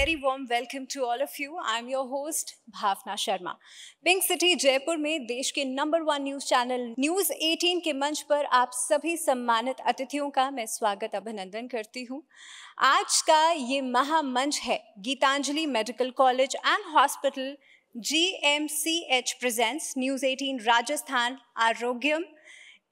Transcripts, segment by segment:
very warm welcome to all of you. I'm your host Bhavna Sharma. Pink city Jaipur में देश के number 1 news channel news 18 के मंच पर आप सभी सम्मानित अतिथियों का मैं स्वागत अभिनंदन करती हूँ। आज का ये महामंच है Gitanjali medical college and hospital GMCH presents news 18 Rajasthan Arogyam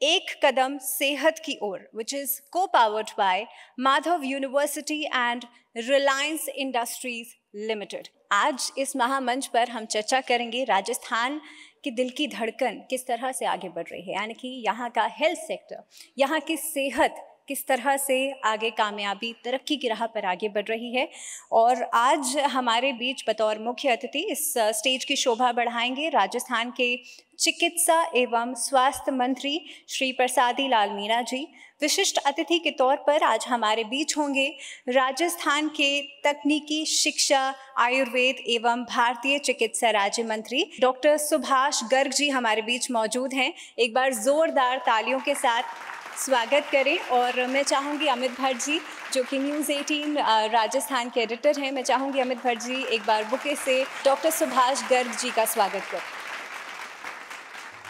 एक कदम सेहत की ओर, which is co-powered by Madhav university and Reliance industries limited. आज इस महामंच पर हम चर्चा करेंगे राजस्थान के दिल की धड़कन किस तरह से आगे बढ़ रही है, यानी कि यहाँ का हेल्थ सेक्टर, यहाँ की सेहत किस तरह से आगे कामयाबी तरक्की की राह पर आगे बढ़ रही है। और आज हमारे बीच बतौर मुख्य अतिथि इस स्टेज की शोभा बढ़ाएंगे राजस्थान के चिकित्सा एवं स्वास्थ्य मंत्री श्री प्रसादी लाल मीणा जी। विशिष्ट अतिथि के तौर पर आज हमारे बीच होंगे राजस्थान के तकनीकी शिक्षा आयुर्वेद एवं भारतीय चिकित्सा राज्य मंत्री डॉक्टर सुभाष गर्ग जी हमारे बीच मौजूद हैं। एक बार जोरदार तालियों के साथ स्वागत करें। और मैं चाहूँगी अमित भट्ट जी जो कि न्यूज़ 18 राजस्थान के एडिटर हैं, मैं चाहूँगी अमित भट्ट जी एक बार बुके से डॉक्टर सुभाष गर्ग जी का स्वागत करें।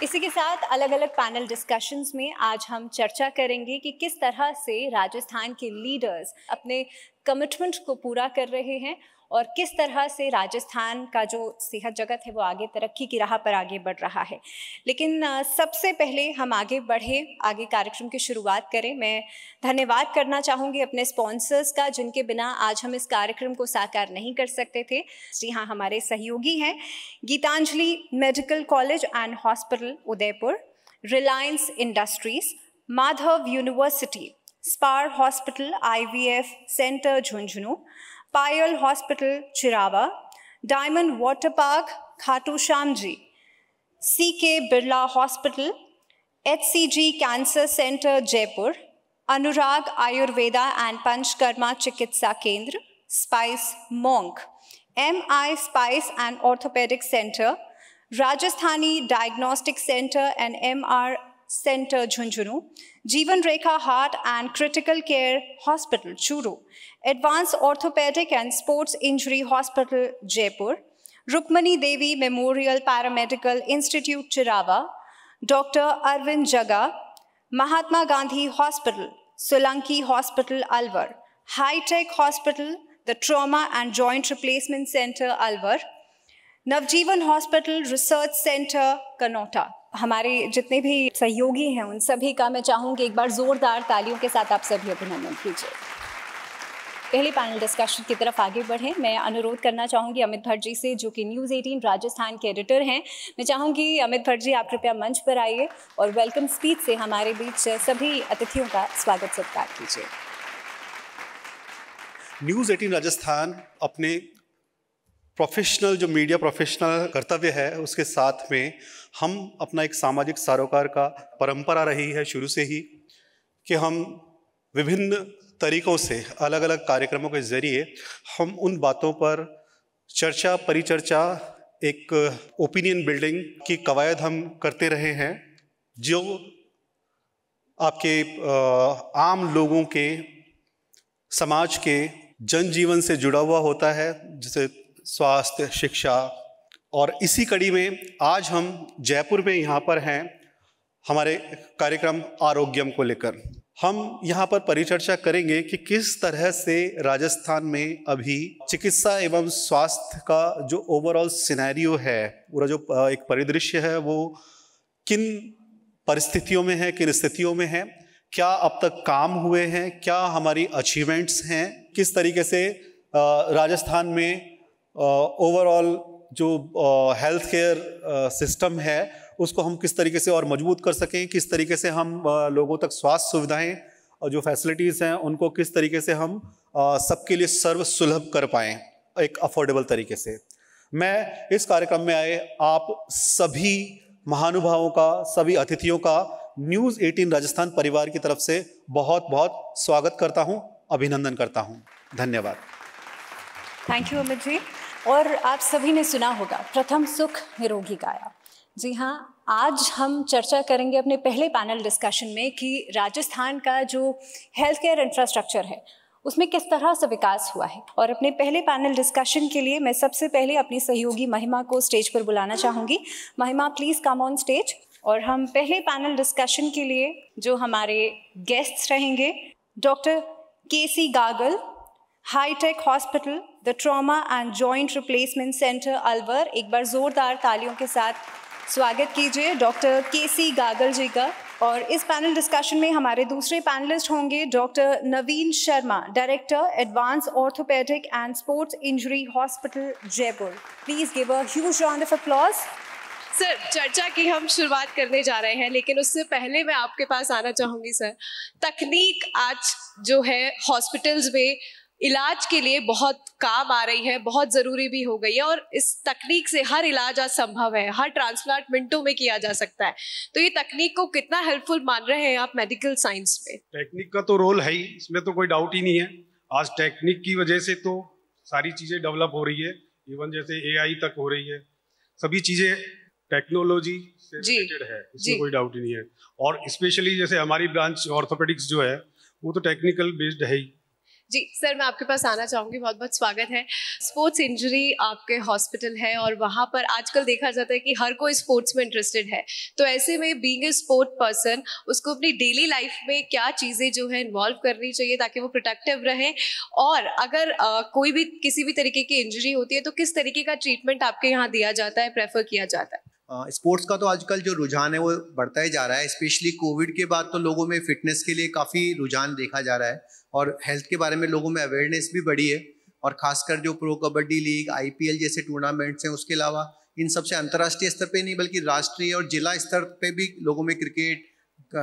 इसी के साथ अलग अलग पैनल डिस्कशंस में आज हम चर्चा करेंगे कि किस तरह से राजस्थान के लीडर्स अपने कमिटमेंट को पूरा कर रहे हैं और किस तरह से राजस्थान का जो सेहत जगत है वो आगे तरक्की की राह पर आगे बढ़ रहा है। लेकिन सबसे पहले हम आगे कार्यक्रम की शुरुआत करें। मैं धन्यवाद करना चाहूँगी अपने स्पॉन्सर्स का जिनके बिना आज हम इस कार्यक्रम को साकार नहीं कर सकते थे। जी हाँ, हमारे सहयोगी हैं Gitanjali medical college and hospital Udaipur, Reliance industries, Madhav university, Spar hospital IVF centre Jhunjhunu, Payal hospital Chirawa, diamond water park Khatu Shyam ji, CK Birla hospital, HCG cancer centre Jaipur, Anurag Ayurveda and Panchakarma चिकित्सा केंद्र, spice monk, MI spice and orthopaedic centre, Rajasthani diagnostic centre and MR centre Jhunjhunu, Jeevan Rekha heart and critical care hospital Churu, advance orthopaedic and sports injury hospital Jaipur, Rukmini Devi memorial paramedical institute Chirawa, doctor Arvind Jaga, Mahatma Gandhi hospital, Solanki hospital Alwar, hi-tech hospital, the trauma and joint replacement centre Alwar, Navjeevan hospital research centre Kanota. हमारे जितने भी सहयोगी हैं उन सभी का मैं चाहूँगी एक बार जोरदार तालियों के साथ आप सभी अभिनंदन कीजिए। पहले पैनल डिस्कशन की तरफ आगे बढ़ें। मैं अनुरोध करना चाहूँगी अमित भट्ट जी से जो कि न्यूज़ 18 राजस्थान के एडिटर हैं। मैं चाहूँगी अमित भट्ट जी आप कृपया मंच पर आइए और वेलकम स्पीच से हमारे बीच सभी अतिथियों का स्वागत सत्कार कीजिए। न्यूज़ 18 राजस्थान अपने प्रोफेशनल जो मीडिया प्रोफेशनल कर्तव्य है उसके साथ में हम अपना एक सामाजिक सरोकार का परंपरा रही है शुरू से ही कि हम विभिन्न तरीक़ों से अलग अलग कार्यक्रमों के ज़रिए हम उन बातों पर चर्चा परिचर्चा एक ओपिनियन बिल्डिंग की कवायद हम करते रहे हैं जो आपके आम लोगों के समाज के जनजीवन से जुड़ा हुआ होता है, जैसे स्वास्थ्य शिक्षा। और इसी कड़ी में आज हम जयपुर में यहाँ पर हैं हमारे कार्यक्रम आरोग्यम को लेकर। हम यहाँ पर परिचर्चा करेंगे कि किस तरह से राजस्थान में अभी चिकित्सा एवं स्वास्थ्य का जो ओवरऑल सिनेरियो है, पूरा जो एक परिदृश्य है वो किन परिस्थितियों में है, किन स्थितियों में है, क्या अब तक काम हुए हैं, क्या हमारी अचीवमेंट्स हैं, किस तरीके से राजस्थान में ओवरऑल जो हेल्थ केयर सिस्टम है उसको हम किस तरीके से और मजबूत कर सकें, किस तरीके से हम लोगों तक स्वास्थ्य सुविधाएं और जो फैसिलिटीज़ हैं उनको किस तरीके से हम सबके लिए सर्व सुलभ कर पाएँ एक अफोर्डेबल तरीके से। मैं इस कार्यक्रम में आए आप सभी महानुभावों का, सभी अतिथियों का न्यूज़ 18 राजस्थान परिवार की तरफ से बहुत बहुत स्वागत करता हूं, अभिनंदन करता हूं। धन्यवाद। Thank you Amit ji. और आप सभी ने सुना होगा प्रथम सुख निरोगी काया। जी हाँ, आज हम चर्चा करेंगे अपने पहले पैनल डिस्कशन में कि राजस्थान का जो हेल्थ केयर इंफ्रास्ट्रक्चर है उसमें किस तरह से विकास हुआ है। और अपने पहले पैनल डिस्कशन के लिए मैं सबसे पहले अपनी सहयोगी महिमा को स्टेज पर बुलाना चाहूँगी। महिमा, प्लीज़ कम ऑन स्टेज। और हम पहले पैनल डिस्कशन के लिए जो हमारे गेस्ट्स रहेंगे, doctor KC Gagal, hi-tech hospital, the trauma and joint replacement centre Alwar. एक बार जोरदार तालियों के साथ स्वागत कीजिए डॉक्टर केसी गागल जी का। और इस पैनल डिस्कशन में हमारे दूसरे पैनलिस्ट होंगे doctor Naveen Sharma, director advance orthopaedic and sports injury hospital Jaipur. Please give a huge round of applause. Sir, चर्चा की हम शुरुआत करने जा रहे हैं, लेकिन उससे पहले मैं आपके पास आना चाहूँगी सर। तकनीक आज जो है हॉस्पिटल्स में इलाज के लिए बहुत काम आ रही है, बहुत ज़रूरी भी हो गई है, और इस तकनीक से हर इलाज आज संभव है, हर ट्रांसप्लांट मिनटों में किया जा सकता है। तो ये तकनीक को कितना हेल्पफुल मान रहे हैं आप मेडिकल साइंस में? टेक्निक का तो रोल है ही, इसमें तो कोई डाउट ही नहीं है। आज टेक्निक की वजह से तो सारी चीज़ें डेवलप हो रही है, इवन जैसे AI तक हो रही है, सभी चीज़ें टेक्नोलॉजी से रिलेटेड है, इसमें कोई डाउट ही नहीं है। और स्पेशली जैसे हमारी ब्रांच ऑर्थोपेडिक्स जो है वो तो टेक्निकल बेस्ड है ही। जी सर, मैं आपके पास आना चाहूँगी, बहुत बहुत स्वागत है। स्पोर्ट्स इंजरी आपके हॉस्पिटल है और वहाँ पर आजकल देखा जाता है कि हर कोई स्पोर्ट्स में इंटरेस्टेड है। तो ऐसे में बीइंग ए स्पोर्ट पर्सन, उसको अपनी डेली लाइफ में क्या चीज़ें जो है इन्वॉल्व करनी चाहिए ताकि वो प्रोटेक्टिव रहे, और अगर कोई भी किसी भी तरीके की इंजरी होती है तो किस तरीके का ट्रीटमेंट आपके यहाँ दिया जाता है, प्रेफर किया जाता है? स्पोर्ट्स का तो आजकल जो रुझान है वो बढ़ता ही जा रहा है। स्पेशली कोविड के बाद तो लोगों में फिटनेस के लिए काफ़ी रुझान देखा जा रहा है और हेल्थ के बारे में लोगों में अवेयरनेस भी बढ़ी है। और खासकर जो प्रो कबड्डी लीग, IPL जैसे टूर्नामेंट्स हैं, उसके अलावा इन सबसे अंतर्राष्ट्रीय स्तर पे नहीं बल्कि राष्ट्रीय और जिला स्तर पे भी लोगों में क्रिकेट,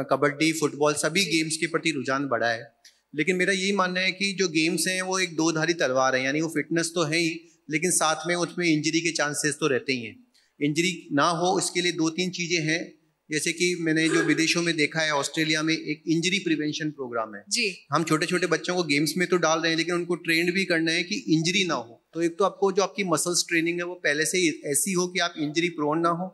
कबड्डी, फुटबॉल सभी गेम्स के प्रति रुझान बढ़ा है। लेकिन मेरा यही मानना है कि जो गेम्स हैं वो एक दो धारी तलवार है, यानी वो फिटनेस तो है ही लेकिन साथ में उसमें इंजरी के चांसेस तो रहते ही हैं। इंजरी ना हो इसके लिए दो तीन चीज़ें हैं, जैसे कि मैंने जो विदेशों में देखा है, ऑस्ट्रेलिया में एक इंजरी प्रिवेंशन प्रोग्राम है जी। हम छोटे छोटे बच्चों को गेम्स में तो डाल रहे हैं लेकिन उनको ट्रेंड भी करना है कि इंजरी ना हो। तो एक तो आपको जो आपकी मसल्स ट्रेनिंग है वो पहले से ही ऐसी हो कि आप इंजरी प्रोन ना हो,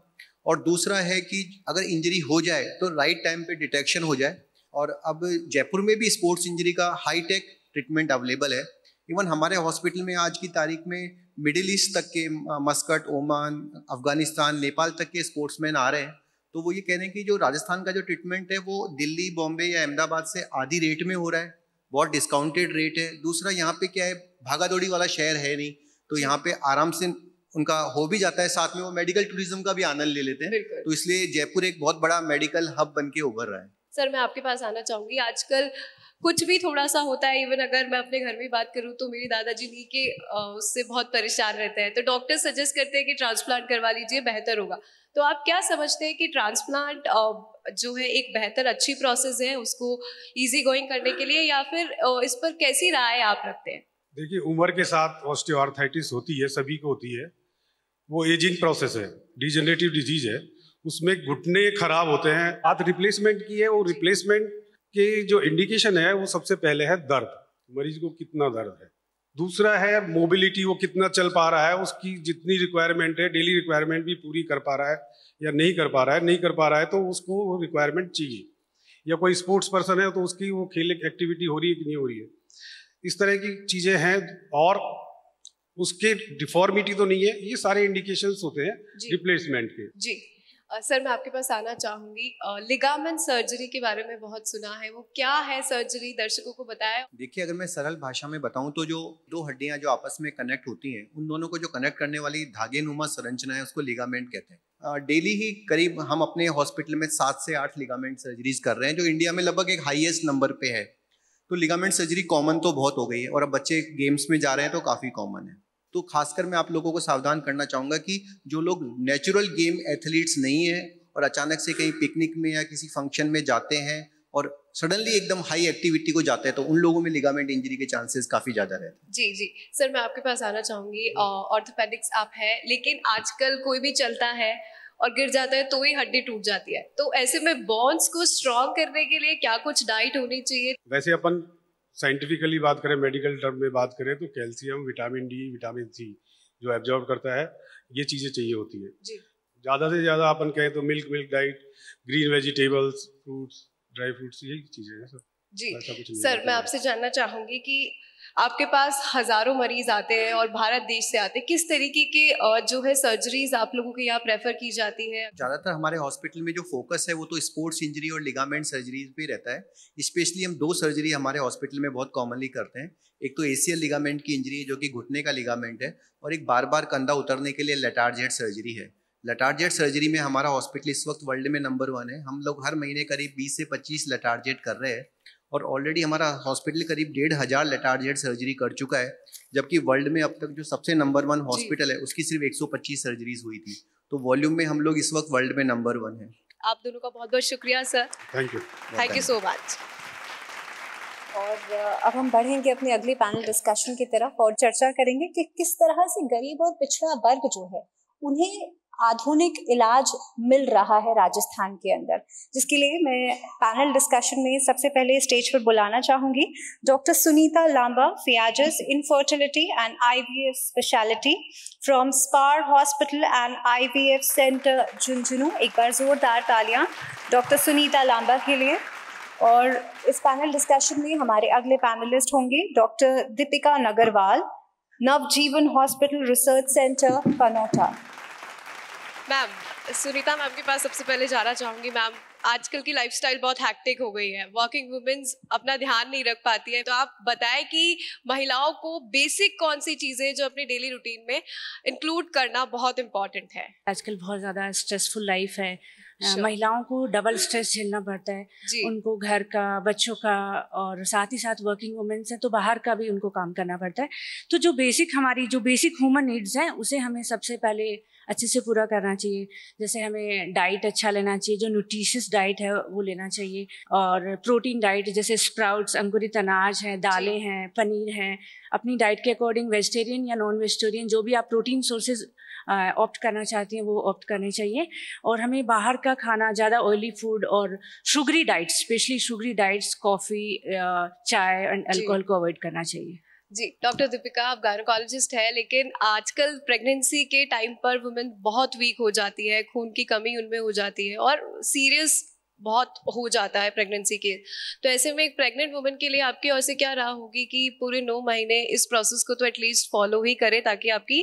और दूसरा है कि अगर इंजरी हो जाए तो राइट टाइम पे डिटेक्शन हो जाए। और अब जयपुर में भी स्पोर्ट्स इंजरी का हाईटेक ट्रीटमेंट अवेलेबल है। इवन हमारे हॉस्पिटल में आज की तारीख में मिडिल ईस्ट तक के, मस्कट, ओमान, अफगानिस्तान, नेपाल तक के स्पोर्ट्समैन आ रहे हैं। तो वो ये कह रहे हैं कि जो राजस्थान का जो ट्रीटमेंट है वो दिल्ली, बॉम्बे या अहमदाबाद से आधी रेट में हो रहा है, बहुत डिस्काउंटेड रेट है। दूसरा यहाँ पे क्या है, भागा दौड़ी वाला शहर है नहीं, तो यहाँ पे आराम से उनका हो भी जाता है, साथ में वो मेडिकल टूरिज्म का भी आनंद ले लेते हैं। तो इसलिए जयपुर एक बहुत बड़ा मेडिकल हब बन के उभर रहा है। सर, मैं आपके पास आना चाहूँगी। आजकल कुछ भी थोड़ा सा होता है, इवन अगर मैं अपने घर में बात करूँ तो मेरी दादाजी नी के उससे बहुत परेशान रहते हैं, तो डॉक्टर सजेस्ट करते हैं कि ट्रांसप्लांट करवा लीजिए, बेहतर होगा। तो आप क्या समझते हैं कि ट्रांसप्लांट जो है एक बेहतर अच्छी प्रोसेस है उसको इजी गोइंग करने के लिए, या फिर इस पर कैसी राय आप रखते हैं? देखिए, उम्र के साथ ऑस्टियोआर्थराइटिस होती है, सभी को होती है। वो एजिंग प्रोसेस है, डिजेनरेटिव डिजीज है, उसमें घुटने खराब होते हैं। हाथ रिप्लेसमेंट की है, वो रिप्लेसमेंट के जो इंडिकेशन है वो सबसे पहले है दर्द, मरीज को कितना दर्द है। दूसरा है मोबिलिटी, वो कितना चल पा रहा है, उसकी जितनी रिक्वायरमेंट है, डेली रिक्वायरमेंट भी पूरी कर पा रहा है या नहीं कर पा रहा है। नहीं कर पा रहा है तो उसको वो रिक्वायरमेंट चाहिए। या कोई स्पोर्ट्स पर्सन है तो उसकी वो खेल एक्टिविटी हो रही है कि नहीं हो रही है, इस तरह की चीज़ें हैं। और उसके डिफॉर्मिटी तो नहीं है, ये सारे इंडिकेशंस होते हैं रिप्लेसमेंट के। जी सर, मैं आपके पास आना चाहूँगी। लिगामेंट सर्जरी के बारे में बहुत सुना है, वो क्या है सर्जरी, दर्शकों को बताया। देखिए, अगर मैं सरल भाषा में बताऊं तो जो दो हड्डियां जो आपस में कनेक्ट होती हैं, उन दोनों को जो कनेक्ट करने वाली धागे नुमा संरचना है उसको लिगामेंट कहते हैं। डेली ही करीब हम अपने हॉस्पिटल में 7 से 8 लिगामेंट सर्जरीज कर रहे हैं, जो इंडिया में लगभग एक हाईएस्ट नंबर पे है। तो लिगामेंट सर्जरी कॉमन तो बहुत हो गई है, और अब बच्चे गेम्स में जा रहे हैं तो काफ़ी कॉमन है। तो खासकर मैं आप लोगों को सावधान करना चाहूँगा कि जो लोग नेचुरल गेम एथलीट्स नहीं है और अचानक से कहीं पिकनिक में या किसी फंक्शन में जाते हैं और सडनली एकदम हाई एक्टिविटी को जाते हैं, तो उन लोगों में लिगामेंट इंजरी के चांसेस काफ़ी ज़्यादा रहते हैं। जी जी सर, मैं आपके पास आना चाहूँगी। ऑर्थोपेडिक्स आप है, लेकिन आजकल कोई भी चलता है और गिर जाता है तो ही हड्डी टूट जाती है। तो ऐसे में बोन्स को स्ट्रॉन्ग करने के लिए क्या कुछ डाइट होनी चाहिए? वैसे अपन साइंटिफिकली बात करें, मेडिकल टर्म में बात करें तो calcium, vitamin D, vitamin C जो एब्जॉर्ब करता है, ये चीज़ें चाहिए होती है। ज़्यादा से ज़्यादा अपन कहें तो milk diet, green vegetables, fruits, dry fruits, यही चीज़ें हैं सर। जी ऐसा कुछ नहीं सर, है। मैं आपसे जानना चाहूँगी कि आपके पास हज़ारों मरीज़ आते हैं और भारत देश से आते हैं, किस तरीके के जो है सर्जरीज आप लोगों के यहाँ प्रेफर की जाती है? ज़्यादातर हमारे हॉस्पिटल में जो फोकस है वो तो स्पोर्ट्स इंजरी और लिगामेंट सर्जरीज पे रहता है। स्पेशली हम 2 सर्जरी हमारे हॉस्पिटल में बहुत कॉमनली करते हैं। एक तो एसीएल लिगामेंट की इंजरी है जो कि घुटने का लिगामेंट है, और एक बार बार कंधा उतरने के लिए लेटार्जेट सर्जरी है। लेटार्जेट सर्जरी में हमारा हॉस्पिटल इस वक्त वर्ल्ड में नंबर 1 है। हम लोग हर महीने करीब 20 से 25 लेटार्जेट कर रहे हैं, और ऑलरेडी हमारा हॉस्पिटल करीब 1500 लेटार्जेट सर्जरी कर चुका है, जबकि वर्ल्ड में अब तक जो सबसे नंबर 1 हॉस्पिटल है उसकी सिर्फ 125 सर्जरीज हुई थी। तो वॉल्यूम में हम लोग इस वक्त वर्ल्ड में नंबर 1 है। आप दोनों का बहुत बहुत शुक्रिया sir, thank you. Thank you so much. और अब हम बढ़ेंगे अपने अगले पैनल डिस्कशन की तरफ और चर्चा करेंगे कि किस तरह से गरीब और पिछड़ा वर्ग जो है उन्हें आधुनिक इलाज मिल रहा है राजस्थान के अंदर, जिसके लिए मैं पैनल डिस्कशन में सबसे पहले स्टेज पर बुलाना चाहूंगी डॉक्टर सुनीता लांबा, फियाजस infertility and IVF speciality from Spar hospital and IVF centre Jhunjhunu. एक बार जोरदार तालियां डॉक्टर सुनीता लांबा के लिए। और इस पैनल डिस्कशन में हमारे अगले पैनलिस्ट होंगे doctor Deepika Nagarwal, Navjeevan hospital research centre Kanota. Ma'am, Sunita ma'am के पास सबसे पहले जाना चाहूँगी। मैम, आजकल की लाइफस्टाइल बहुत हैक्टिक हो गई है, वर्किंग वुमेन्स अपना ध्यान नहीं रख पाती है, तो आप बताएं कि महिलाओं को बेसिक कौन सी चीज़ें जो अपने डेली रूटीन में इंक्लूड करना बहुत इम्पॉर्टेंट है। आजकल बहुत ज़्यादा स्ट्रेसफुल लाइफ है। Sure. महिलाओं को डबल स्ट्रेस झेलना पड़ता है, उनको घर का, बच्चों का, और साथ ही साथ वर्किंग वुमेन्स हैं तो बाहर का भी उनको काम करना पड़ता है। तो जो बेसिक ह्यूमन नीड्स हैं उसे हमें सबसे पहले अच्छे से पूरा करना चाहिए। जैसे हमें डाइट अच्छा लेना चाहिए, जो न्यूट्रिशियस डाइट है वो लेना चाहिए, और प्रोटीन डाइट जैसे स्प्राउट्स, अंकुरित अनाज हैं, दालें हैं, पनीर हैं। अपनी डाइट के अकॉर्डिंग वेजिटेरियन या नॉन वेजिटेरियन जो भी आप प्रोटीन सोर्सेज ऑप्ट करना चाहती हैं वो ऑप्ट करने चाहिए। और हमें बाहर का खाना, ज़्यादा ऑयली फूड और sugary diets, specially sugary diets, coffee, चाय एंड अल्कोहल को अवॉइड करना चाहिए। जी डॉक्टर दीपिका, आप गायनोकोलॉजिस्ट है, लेकिन आजकल प्रेगनेंसी के टाइम पर वुमेन बहुत वीक हो जाती है, खून की कमी उनमें हो जाती है और सीरियस बहुत हो जाता है प्रेगनेंसी के। तो ऐसे में एक प्रेग्नेंट वुमेन के लिए आपकी ओर से क्या राह होगी कि पूरे 9 महीने इस प्रोसेस को तो एटलीस्ट फॉलो ही करें ताकि आपकी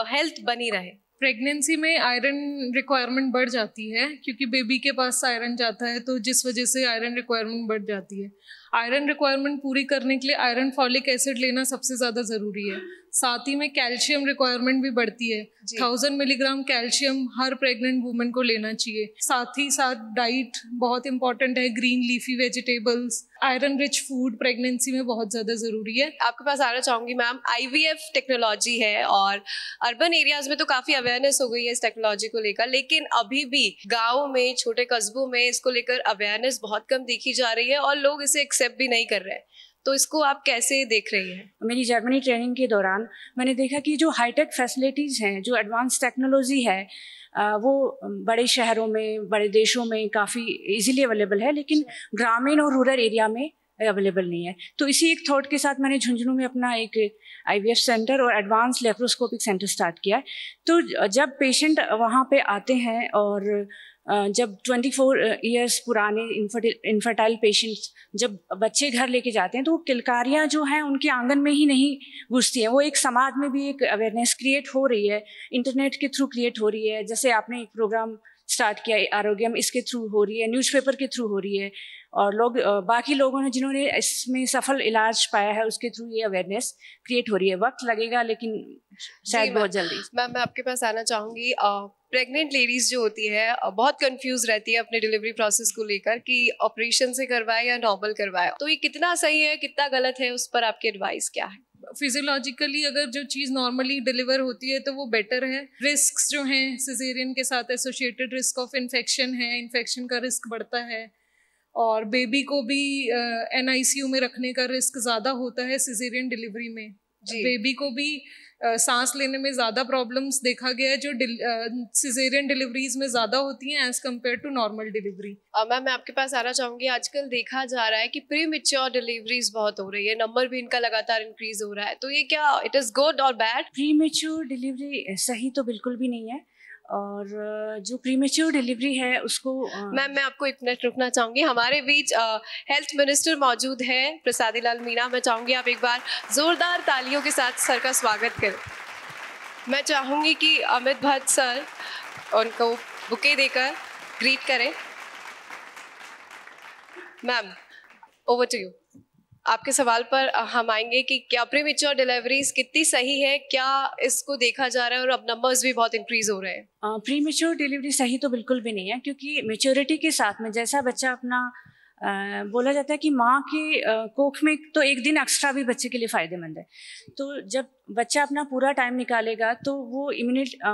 हेल्थ बनी रहे? प्रेगनेंसी में आयरन रिक्वायरमेंट बढ़ जाती है क्योंकि बेबी के पास आयरन जाता है, तो जिस वजह से आयरन रिक्वायरमेंट बढ़ जाती है। आयरन रिक्वायरमेंट पूरी करने के लिए आयरन फॉलिक एसिड लेना सबसे ज़्यादा ज़रूरी है। साथ ही में कैल्शियम रिक्वायरमेंट भी बढ़ती है। 1000 मिलीग्राम कैल्शियम हर प्रेग्नेंट वुमेन को लेना चाहिए। साथ ही साथ डाइट बहुत इंपॉर्टेंट है, green leafy vegetables, iron rich food pregnancy में बहुत ज़्यादा ज़रूरी है। आपके पास आना चाहूँगी मैम, IVF टेक्नोलॉजी है और अर्बन एरियाज में तो काफ़ी अवेयरनेस हो गई है इस टेक्नोलॉजी को लेकर, लेकिन अभी भी गाँव में, छोटे कस्बों में इसको लेकर अवेयरनेस बहुत कम देखी जा रही है और लोग इसे एक्सेप्ट भी नहीं कर रहे हैं। तो इसको आप कैसे देख रही हैं? मेरी जर्मनी ट्रेनिंग के दौरान मैंने देखा कि जो हाईटेक फैसिलिटीज़ हैं, जो एडवांस टेक्नोलॉजी है, वो बड़े शहरों में, बड़े देशों में काफ़ी इजीली अवेलेबल है, लेकिन ग्रामीण और रूरल एरिया में अवेलेबल नहीं है। तो इसी एक थॉट के साथ मैंने झुंझुनू में अपना एक IVF सेंटर और एडवांस लेप्रोस्कोपिक सेंटर स्टार्ट किया है। तो जब पेशेंट वहाँ पे आते हैं और जब 24 इयर्स पुराने इनफर्टाइल पेशेंट्स जब बच्चे घर लेके जाते हैं तो किलकारियाँ जो हैं उनके आंगन में ही नहीं घुसती हैं। वो एक समाज में भी एक अवेयरनेस क्रिएट हो रही है, इंटरनेट के थ्रू क्रिएट हो रही है। जैसे आपने एक प्रोग्राम स्टार्ट किया आरोग्यम, इसके थ्रू हो रही है, न्यूज़पेपर के थ्रू हो रही है, और लोग बाकी लोगों ने जिन्होंने इसमें सफल इलाज पाया है उसके थ्रू ये अवेयरनेस क्रिएट हो रही है। वक्त लगेगा लेकिन शायद बहुत जल्दी। मैम, मैं आपके पास आना चाहूँगी। प्रेग्नेंट लेडीज़ जो होती है बहुत कंफ्यूज रहती है अपने डिलीवरी प्रोसेस को लेकर कि ऑपरेशन से करवाए या नॉर्मल करवाए, तो ये कितना सही है, कितना गलत है, उस पर आपकी एडवाइस क्या है? फिजियोलॉजिकली अगर जो चीज़ नॉर्मली डिलीवर होती है तो वो बेटर है। रिस्क्स जो हैं सिजेरियन के साथ एसोसिएटेड रिस्क ऑफ इन्फेक्शन है, इन्फेक्शन का रिस्क बढ़ता है, और बेबी को भी NICU में रखने का रिस्क ज़्यादा होता है सिजेरियन डिलीवरी में। बेबी को भी सांस लेने में ज़्यादा प्रॉब्लम्स देखा गया है जो सिजेरियन डिलीवरीज में ज़्यादा होती हैं as compare to normal delivery. Ma'am, मैं आपके पास आना चाहूँगी। आजकल देखा जा रहा है कि प्री मैच्योर डिलीवरीज बहुत हो रही है, नंबर भी इनका लगातार इंक्रीज हो रहा है, तो ये क्या इट इज़ गुड और बैड? प्री मैच्योर डिलीवरी सही तो बिल्कुल भी नहीं है, और जो प्रीमेच्योर डिलीवरी है उसको मैम मैं आपको एक मिनट रुकना चाहूंगी। हमारे बीच हेल्थ मिनिस्टर मौजूद है प्रसादी लाल मीणा। मैं चाहूंगी आप एक बार जोरदार तालियों के साथ सर का स्वागत करें। मैं चाहूंगी कि अमित भट्ट सर उनको बुके देकर ग्रीट करें। Ma'am over to you. आपके सवाल पर हम आएंगे कि क्या प्रीमेच्योर डिलीवरीज कितनी सही है, क्या इसको देखा जा रहा है और अब नंबर्स भी बहुत इंक्रीज हो रहे हैं। प्रीमेच्योर डिलीवरी सही तो बिल्कुल भी नहीं है, क्योंकि मेच्योरिटी के साथ में जैसा बच्चा अपना बोला जाता है कि माँ की कोख में तो एक दिन एक्स्ट्रा भी बच्चे के लिए फ़ायदेमंद है। तो जब बच्चा अपना पूरा टाइम निकालेगा तो वो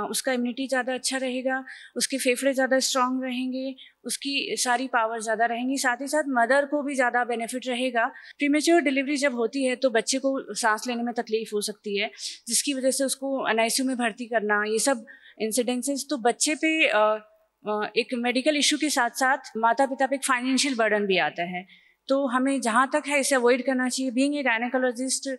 उसका इम्यूनिटी ज़्यादा अच्छा रहेगा, उसके फेफड़े ज़्यादा स्ट्रांग रहेंगे, उसकी सारी पावर ज़्यादा रहेंगी, साथ ही साथ मदर को भी ज़्यादा बेनिफिट रहेगा। प्रीमेच्योर डिलीवरी जब होती है तो बच्चे को सांस लेने में तकलीफ हो सकती है, जिसकी वजह से उसको NICU में भर्ती करना, ये सब इंसिडेंसेस तो बच्चे पे एक मेडिकल इशू के साथ साथ माता पिता पे एक फाइनेंशियल बर्डन भी आता है। तो हमें जहाँ तक है इसे अवॉइड करना चाहिए। बीइंग ए गायनेकोलॉजिस्ट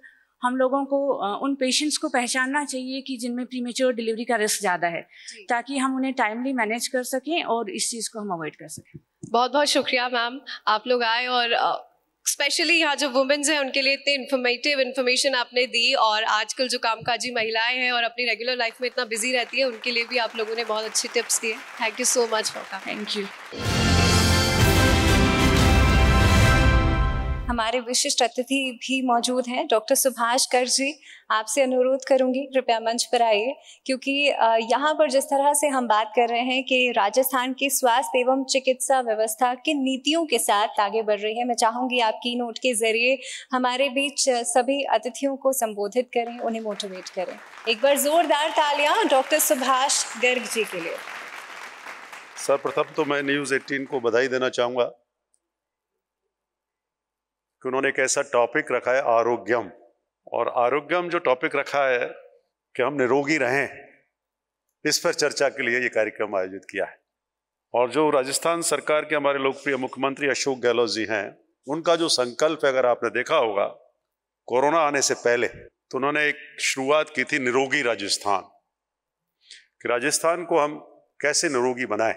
हम लोगों को उन पेशेंट्स को पहचानना चाहिए कि जिनमें प्रीमेच्योर डिलीवरी का रिस्क ज़्यादा है, ताकि हम उन्हें टाइमली मैनेज कर सकें और इस चीज़ को हम अवॉइड कर सकें। बहुत बहुत शुक्रिया मैम, आप लोग आए और स्पेशली यहाँ जो वुमेन्स हैं उनके लिए इतने इन्फॉर्मेटिव इन्फॉर्मेशन आपने दी, और आजकल जो कामकाजी महिलाएं हैं और अपनी रेगुलर लाइफ में इतना बिजी रहती है उनके लिए भी आप लोगों ने बहुत अच्छी टिप्स दिए। Thank you so much for coming. Thank you. हमारे विशिष्ट अतिथि भी मौजूद हैं, डॉक्टर सुभाष गर्ग जी। आपसे अनुरोध करूंगी कृपया मंच पर आइए, क्योंकि यहाँ पर जिस तरह से हम बात कर रहे हैं कि राजस्थान की स्वास्थ्य एवं चिकित्सा व्यवस्था किन नीतियों के साथ आगे बढ़ रही है, मैं चाहूँगी आप की नोट के जरिए हमारे बीच सभी अतिथियों को संबोधित करें, उन्हें मोटिवेट करें। एक बार जोरदार तालियां डॉक्टर सुभाष गर्ग जी के लिए। सर्वप्रथम तो मैं न्यूज़ 18 को बधाई देना चाहूँगा कि उन्होंने एक ऐसा टॉपिक रखा है आरोग्यम, और आरोग्यम जो टॉपिक रखा है कि हम निरोगी रहें, इस पर चर्चा के लिए ये कार्यक्रम आयोजित किया है। और जो राजस्थान सरकार के हमारे लोकप्रिय मुख्यमंत्री अशोक गहलोत जी हैं, उनका जो संकल्प है, अगर आपने देखा होगा कोरोना आने से पहले, तो उन्होंने एक शुरुआत की थी निरोगी राजस्थान, कि राजस्थान को हम कैसे निरोगी बनाएं।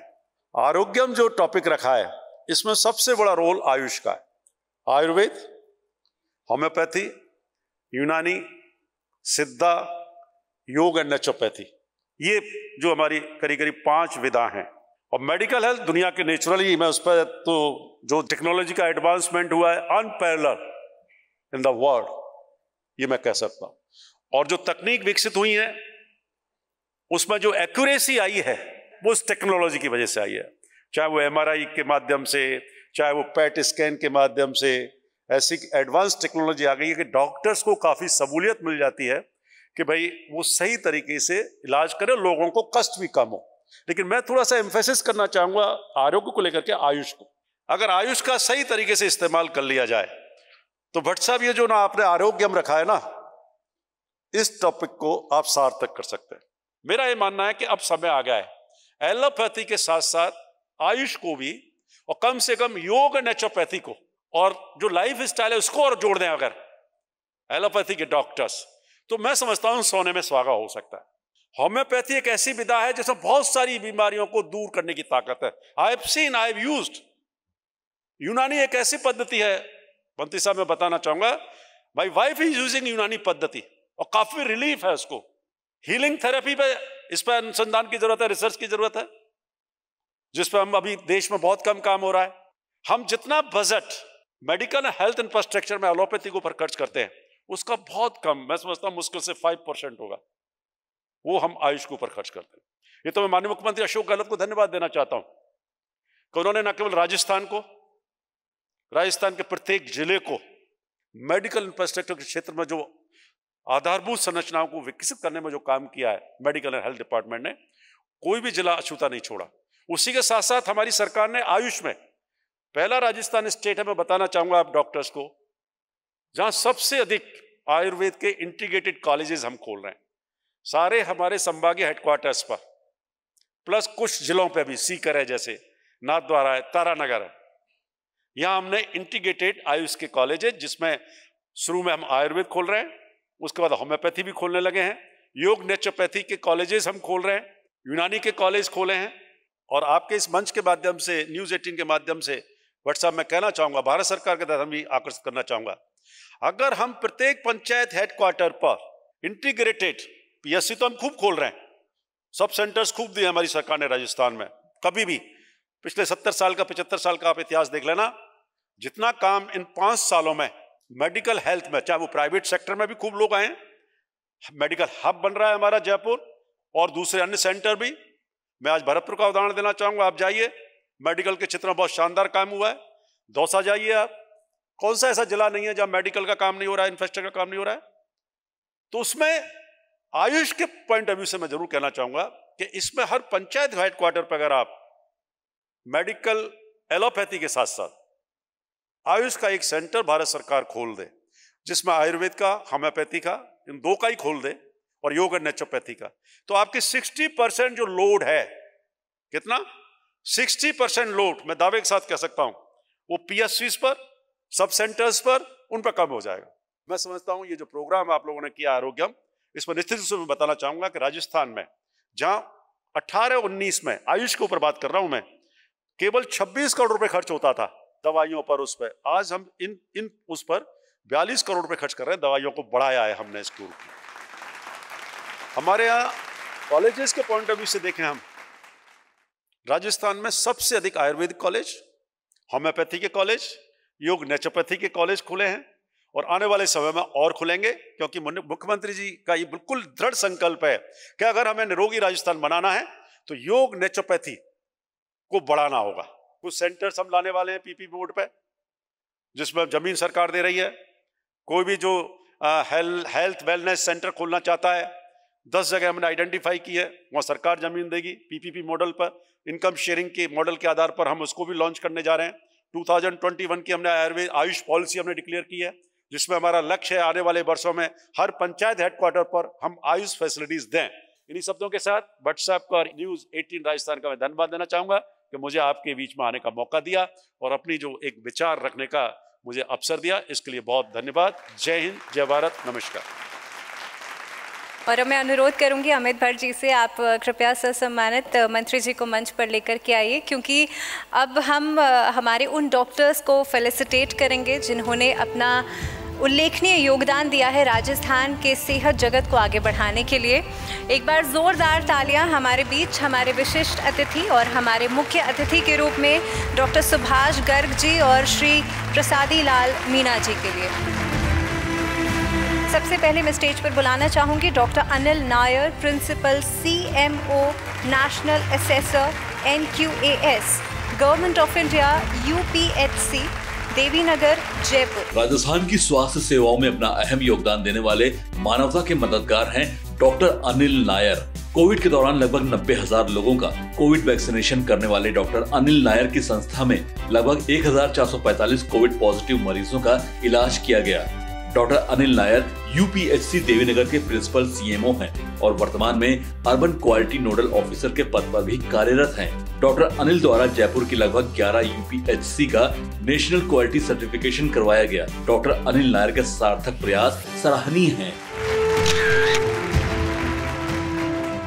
आरोग्यम जो टॉपिक रखा है, इसमें सबसे बड़ा रोल आयुष का है। आयुर्वेद, होम्योपैथी, यूनानी, सिद्धा, योग एंड नेचुरोपैथी, ये जो हमारी करीब करीब 5 विधा हैं। और मेडिकल हेल्थ दुनिया के नेचुरली, मैं उस पर तो जो टेक्नोलॉजी का एडवांसमेंट हुआ है अनपैरेलल इन द वर्ल्ड, ये मैं कह सकता हूं। और जो तकनीक विकसित हुई है उसमें जो एक्यूरेसी आई है वो उस टेक्नोलॉजी की वजह से आई है, चाहे वो MRI के माध्यम से, चाहे वो PET स्कैन के माध्यम से। ऐसी एडवांस टेक्नोलॉजी आ गई है कि डॉक्टर्स को काफ़ी सहूलियत मिल जाती है कि भाई वो सही तरीके से इलाज करें, लोगों को कष्ट भी कम हो। लेकिन मैं थोड़ा सा एम्फेसिस करना चाहूँगा आरोग्य को लेकर के, आयुष को। अगर आयुष का सही तरीके से इस्तेमाल कर लिया जाए तो भट्ट साहब, ये जो ना आपने आरोग्यम रखा है ना, इस टॉपिक को आप सार्थक कर सकते हैं। मेरा ये मानना है कि अब समय आ गया है एलोपैथी के साथ साथ आयुष को भी, और कम से कम योग और नेचुरोपैथी को, और जो लाइफ स्टाइल है उसको और जोड़ दें अगर एलोपैथी के डॉक्टर्स, तो मैं समझता हूं सोने में सुहागा हो सकता है। होम्योपैथी एक ऐसी विधा है जिसमें बहुत सारी बीमारियों को दूर करने की ताकत है। I have used. यूनानी एक ऐसी पद्धति है, बंती साहब मैं बताना चाहूंगा, माय वाइफ इज यूजिंग यूनानी पद्धति और काफी रिलीफ है उसको। हीलिंग थेरेपी पे, इस पर अनुसंधान की जरूरत है, रिसर्च की जरूरत है, जिस पर हम अभी देश में बहुत कम काम हो रहा है। हम जितना बजट मेडिकल हेल्थ इंफ्रास्ट्रक्चर में एलोपैथी के ऊपर खर्च करते हैं, उसका बहुत कम, मैं समझता हूं मुश्किल से 5% होगा, वो हम आयुष के ऊपर खर्च करते हैं। ये तो मैं माननीय मुख्यमंत्री अशोक गहलोत को धन्यवाद देना चाहता हूं कि उन्होंने न केवल राजस्थान के प्रत्येक जिले को मेडिकल इंफ्रास्ट्रक्चर के क्षेत्र में जो आधारभूत संरचनाओं को विकसित करने में जो काम किया है मेडिकल एंड हेल्थ डिपार्टमेंट ने, कोई भी जिला अछूता नहीं छोड़ा। उसी के साथ साथ हमारी सरकार ने आयुष में पहला राजस्थान स्टेट है, मैं बताना चाहूंगा आप डॉक्टर्स को, जहां सबसे अधिक आयुर्वेद के इंटीग्रेटेड कॉलेजेस हम खोल रहे हैं, सारे हमारे संभागीय हेडक्वार्टर्स पर, प्लस कुछ जिलों पे भी, सीकर है जैसे, नाथद्वारा है, तारानगर है। यहां हमने इंटीग्रेटेड आयुष के कॉलेजेस, जिसमें शुरू में हम आयुर्वेद खोल रहे हैं, उसके बाद होम्योपैथी भी खोलने लगे हैं, योग नेचुरोपैथी के कॉलेजेस हम खोल रहे हैं, यूनानी के कॉलेज खोले हैं। और आपके इस मंच के माध्यम से, न्यूज़ 18 के माध्यम से व्हाट्सएप में कहना चाहूँगा, भारत सरकार के तहत हम भी आकर्षित करना चाहूँगा, अगर हम प्रत्येक पंचायत हेडक्वार्टर पर इंटीग्रेटेड पीएससी तो हम खूब खोल रहे हैं, सब सेंटर्स खूब दिए हमारी सरकार ने राजस्थान में, कभी भी पिछले 70 साल का 75 साल का आप इतिहास देख लेना, जितना काम इन 5 सालों में मेडिकल हेल्थ में, चाहे वो प्राइवेट सेक्टर में भी खूब लोग आए, मेडिकल हब बन रहा है हमारा जयपुर और दूसरे अन्य सेंटर भी। मैं आज भरतपुर का उदाहरण देना चाहूंगा, आप जाइए, मेडिकल के क्षेत्र में बहुत शानदार काम हुआ है। दौसा जाइए आप, कौन सा ऐसा जिला नहीं है जहां मेडिकल का काम नहीं हो रहा है, इंफ्रास्ट्रक्चर का काम नहीं हो रहा है। तो उसमें आयुष के पॉइंट ऑफ व्यू से मैं जरूर कहना चाहूंगा कि इसमें हर पंचायत हेडक्वार्टर पर अगर आप मेडिकल एलोपैथी के साथ साथ आयुष का एक सेंटर भारत सरकार खोल दे, जिसमें आयुर्वेद का, होम्योपैथी का, इन 2 का ही खोल दे, और योग और नेचुरोपैथी का, तो आपकी 60% जो लोड है, कितना 60% लोड मैं दावे के साथ कह सकता हूं, वो पीएससीज पर, सब सेंटर्स पर, उन पर कम हो जाएगा। मैं समझता हूं ये जो प्रोग्राम आप लोगों ने किया आरोग्यम, इसमें निश्चित रूप से मैं बताना चाहूंगा कि राजस्थान में जहां 18-19 में, आयुष के ऊपर बात कर रहा हूं मैं, केवल 26 करोड़ रुपए खर्च होता था दवाइयों पर, उस पर आज हम इन उस पर 42 करोड़ रुपए खर्च कर रहे हैं। दवाइयों को बढ़ाया है हमने स्कूल। हमारे यहाँ कॉलेजेस के पॉइंट ऑफ व्यू से देखें हम, राजस्थान में सबसे अधिक आयुर्वेदिक कॉलेज, होम्योपैथी के कॉलेज, योग नेचुरोपैथी के कॉलेज खुले हैं, और आने वाले समय में और खुलेंगे, क्योंकि मुख्यमंत्री जी का ये बिल्कुल दृढ़ संकल्प है कि अगर हमें निरोगी राजस्थान बनाना है तो योग नेचुरोपैथी को बढ़ाना होगा। कुछ सेंटर्स हम लाने वाले हैं पीपी बोर्ड पे, जिसमें जमीन सरकार दे रही है। कोई भी जो हेल्थ वेलनेस सेंटर खोलना चाहता है, 10 जगह हमने आइडेंटिफाई की है, वहाँ सरकार जमीन देगी पीपीपी मॉडल पर, इनकम शेयरिंग के मॉडल के आधार पर हम उसको भी लॉन्च करने जा रहे हैं। 2021 की हमने आयुष पॉलिसी हमने डिक्लेयर की है, जिसमें हमारा लक्ष्य है आने वाले वर्षों में हर पंचायत हेडक्वार्टर पर हम आयुष फैसिलिटीज दें। इन्हीं शब्दों के साथ व्हाट्सएप का न्यूज़ 18 राजस्थान का मैं धन्यवाद देना चाहूंगा कि मुझे आपके बीच में आने का मौका दिया और अपनी जो एक विचार रखने का मुझे अवसर दिया, इसके लिए बहुत धन्यवाद। जय हिंद, जय भारत, नमस्कार। और मैं अनुरोध करूंगी अमित भट्ट जी से, आप कृपया सम्मानित मंत्री जी को मंच पर लेकर के आइए, क्योंकि अब हम हमारे उन डॉक्टर्स को फेलिसिटेट करेंगे जिन्होंने अपना उल्लेखनीय योगदान दिया है राजस्थान के सेहत जगत को आगे बढ़ाने के लिए। एक बार जोरदार तालियां हमारे बीच हमारे विशिष्ट अतिथि और हमारे मुख्य अतिथि के रूप में डॉक्टर सुभाष गर्ग जी और श्री प्रसादी लाल मीणा जी के लिए। सबसे पहले मैं स्टेज पर बुलाना चाहूँगी doctor Anil Nair, principal CMO national assessor NQAS government of India UPHC Devinagar Jaipur. Rajasthan की स्वास्थ्य सेवाओं में अपना अहम योगदान देने वाले मानवता के मददगार हैं डॉक्टर अनिल नायर। कोविड के दौरान लगभग 90,000 लोगों का कोविड वैक्सीनेशन करने वाले डॉक्टर अनिल नायर की संस्था में लगभग 1445 कोविड पॉजिटिव मरीजों का इलाज किया गया। डॉक्टर अनिल नायर UPHC देवीनगर के प्रिंसिपल CMO हैं और वर्तमान में अर्बन क्वालिटी नोडल ऑफिसर के पद पर भी कार्यरत हैं। डॉक्टर अनिल द्वारा जयपुर की लगभग 11 UPHC का नेशनल क्वालिटी सर्टिफिकेशन करवाया गया। डॉक्टर अनिल नायर के सार्थक प्रयास सराहनीय हैं।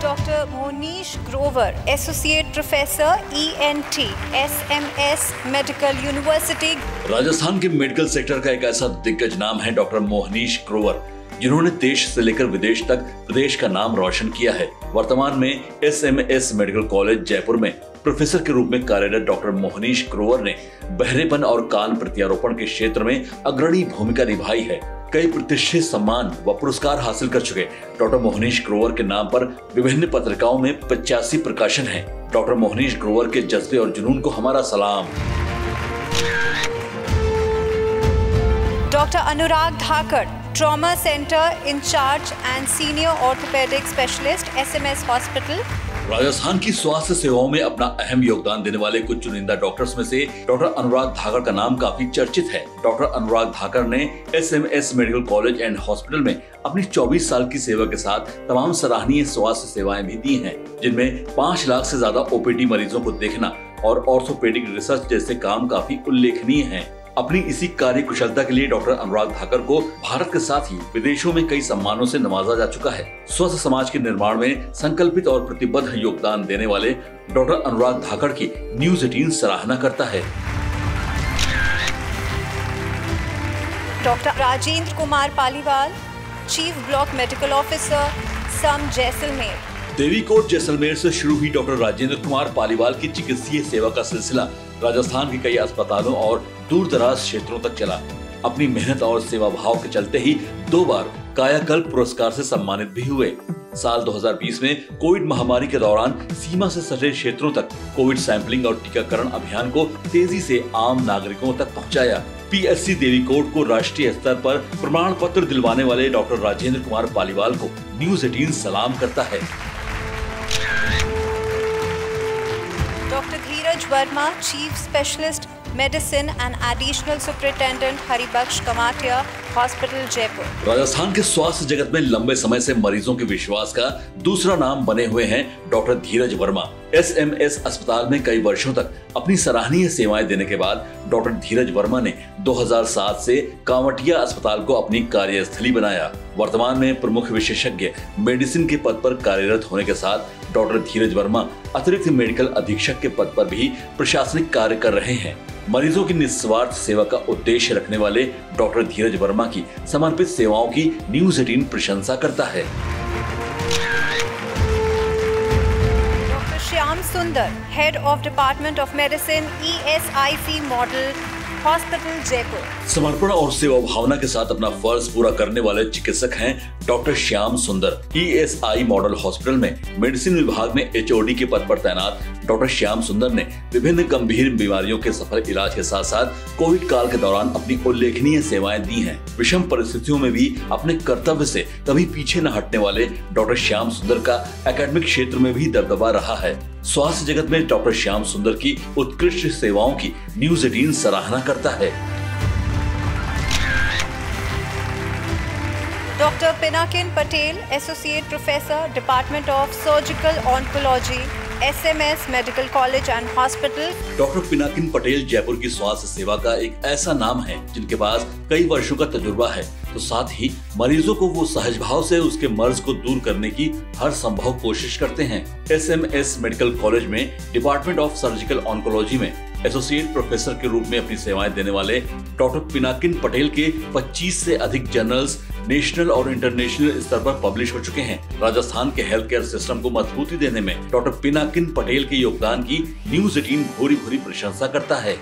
Doctor Mohnish Grover, associate professor ENT SMS medical university. Rajasthan के मेडिकल सेक्टर का एक ऐसा दिग्गज नाम है डॉक्टर मोहनीश ग्रोवर, जिन्होंने देश से लेकर विदेश तक प्रदेश का नाम रोशन किया है। वर्तमान में SMS मेडिकल कॉलेज जयपुर में प्रोफेसर के रूप में कार्यरत डॉक्टर मोहनीश ग्रोवर ने बहरेपन और कान प्रत्यारोपण के क्षेत्र में अग्रणी भूमिका निभाई है। कई प्रतिष्ठित सम्मान व पुरस्कार हासिल कर चुके डॉक्टर मोहनीश ग्रोवर के नाम पर विभिन्न पत्रिकाओं में 85 प्रकाशन हैं। डॉक्टर मोहनीश ग्रोवर के जज्बे और जुनून को हमारा सलाम। Doctor Anurag Dhakad, trauma centre in charge and senior orthopaedic specialist SMS hospital. Rajasthan की स्वास्थ्य सेवाओं में अपना अहम योगदान देने वाले कुछ चुनिंदा डॉक्टर्स में से डॉक्टर अनुराग धाकड़ का नाम काफी चर्चित है। डॉक्टर अनुराग धाकड़ ने SMS medical college and hospital में अपनी 24 साल की सेवा के साथ तमाम सराहनीय स्वास्थ्य सेवाएं भी दी हैं, जिनमें 5 लाख से ज्यादा OPD मरीजों को देखना और ऑर्थोपेडिक रिसर्च जैसे काम काफी उल्लेखनीय हैं। अपनी इसी कार्य कुशलता के लिए डॉक्टर अनुराग धाकड़ को भारत के साथ ही विदेशों में कई सम्मानों से नवाजा जा चुका है। स्वस्थ समाज के निर्माण में संकल्पित और प्रतिबद्ध योगदान देने वाले डॉक्टर अनुराग धाकड़ की न्यूज़ 18 सराहना करता है। Doctor Rajendra Kumar Paliwal, chief block medical officer, Sam Jaisalmer. Devikot Jaisalmer से शुरू हुई डॉक्टर राजेंद्र कुमार पालीवाल की चिकित्सीय सेवा का सिलसिला राजस्थान के कई अस्पतालों और दूर दराज क्षेत्रों तक चला। अपनी मेहनत और सेवा भाव के चलते ही 2 बार कायाकल्प पुरस्कार से सम्मानित भी हुए। साल 2020 में कोविड महामारी के दौरान सीमा से सटे क्षेत्रों तक कोविड सैंपलिंग और टीकाकरण अभियान को तेजी से आम नागरिकों तक पहुंचाया। पीएससी देवीकोट को राष्ट्रीय स्तर पर प्रमाण पत्र दिलवाने वाले डॉक्टर राजेंद्र कुमार पालीवाल को न्यूज़ 18 सलाम करता है। Doctor Dheeraj Verma, chief specialist medicine and additional superintendent, Haribaksh Kamatia hospital, Jaipur. Rajasthan के स्वास्थ्य जगत में लंबे समय से मरीजों के विश्वास का दूसरा नाम बने हुए हैं डॉक्टर धीरज वर्मा। एसएमएस अस्पताल में कई वर्षों तक अपनी सराहनीय सेवाएं देने के बाद डॉक्टर धीरज वर्मा ने 2007 से कामटिया अस्पताल को अपनी कार्यस्थली बनाया। वर्तमान में प्रमुख विशेषज्ञ मेडिसिन के पद पर कार्यरत होने के साथ डॉक्टर धीरज वर्मा अतिरिक्त मेडिकल अधीक्षक के पद पर भी प्रशासनिक कार्य कर रहे हैं। मरीजों की निस्वार्थ सेवा का उद्देश्य रखने वाले डॉक्टर धीरज वर्मा की समर्पित सेवाओं की न्यूज़ 18 प्रशंसा करता है। डॉक्टर श्याम सुंदर, head of department of medicine, ESIC model hospital, Jaipur. समर्पण और सेवा भावना के साथ अपना फर्ज पूरा करने वाले चिकित्सक हैं डॉक्टर श्याम सुंदर। ESI मॉडल हॉस्पिटल में मेडिसिन विभाग में HOD के पद पर तैनात डॉक्टर श्याम सुंदर ने विभिन्न गंभीर बीमारियों के सफल इलाज के साथ साथ कोविड काल के दौरान अपनी उल्लेखनीय सेवाएं दी हैं। विषम परिस्थितियों में भी अपने कर्तव्य से कभी पीछे न हटने वाले डॉक्टर श्याम सुंदर का एकेडमिक क्षेत्र में भी दबदबा रहा है। स्वास्थ्य जगत में डॉक्टर श्याम सुंदर की उत्कृष्ट सेवाओं की न्यूज़ 18 सराहना करता है। Doctor Pinakin Patel, associate professor, department of surgical oncology, SMS medical college and hospital. Doctor Pinakin Patel Jaipur की स्वास्थ्य सेवा का एक ऐसा नाम है जिनके पास कई वर्षों का तजुर्बा है, तो साथ ही मरीजों को वो सहज भाव से उसके मर्ज को दूर करने की हर संभव कोशिश करते हैं। SMS मेडिकल कॉलेज में डिपार्टमेंट ऑफ सर्जिकल ऑन्कोलॉजी में एसोसिएट प्रोफेसर के रूप में अपनी सेवाएं देने वाले डॉक्टर पिनाकिन पटेल के 25 से अधिक जर्नल्स नेशनल और इंटरनेशनल स्तर पर पब्लिश हो चुके हैं। राजस्थान के हेल्थ केयर सिस्टम को मजबूती देने में डॉक्टर पिनाकिन पटेल के योगदान की न्यूज़ 18 भूरी भूरी प्रशंसा करता है।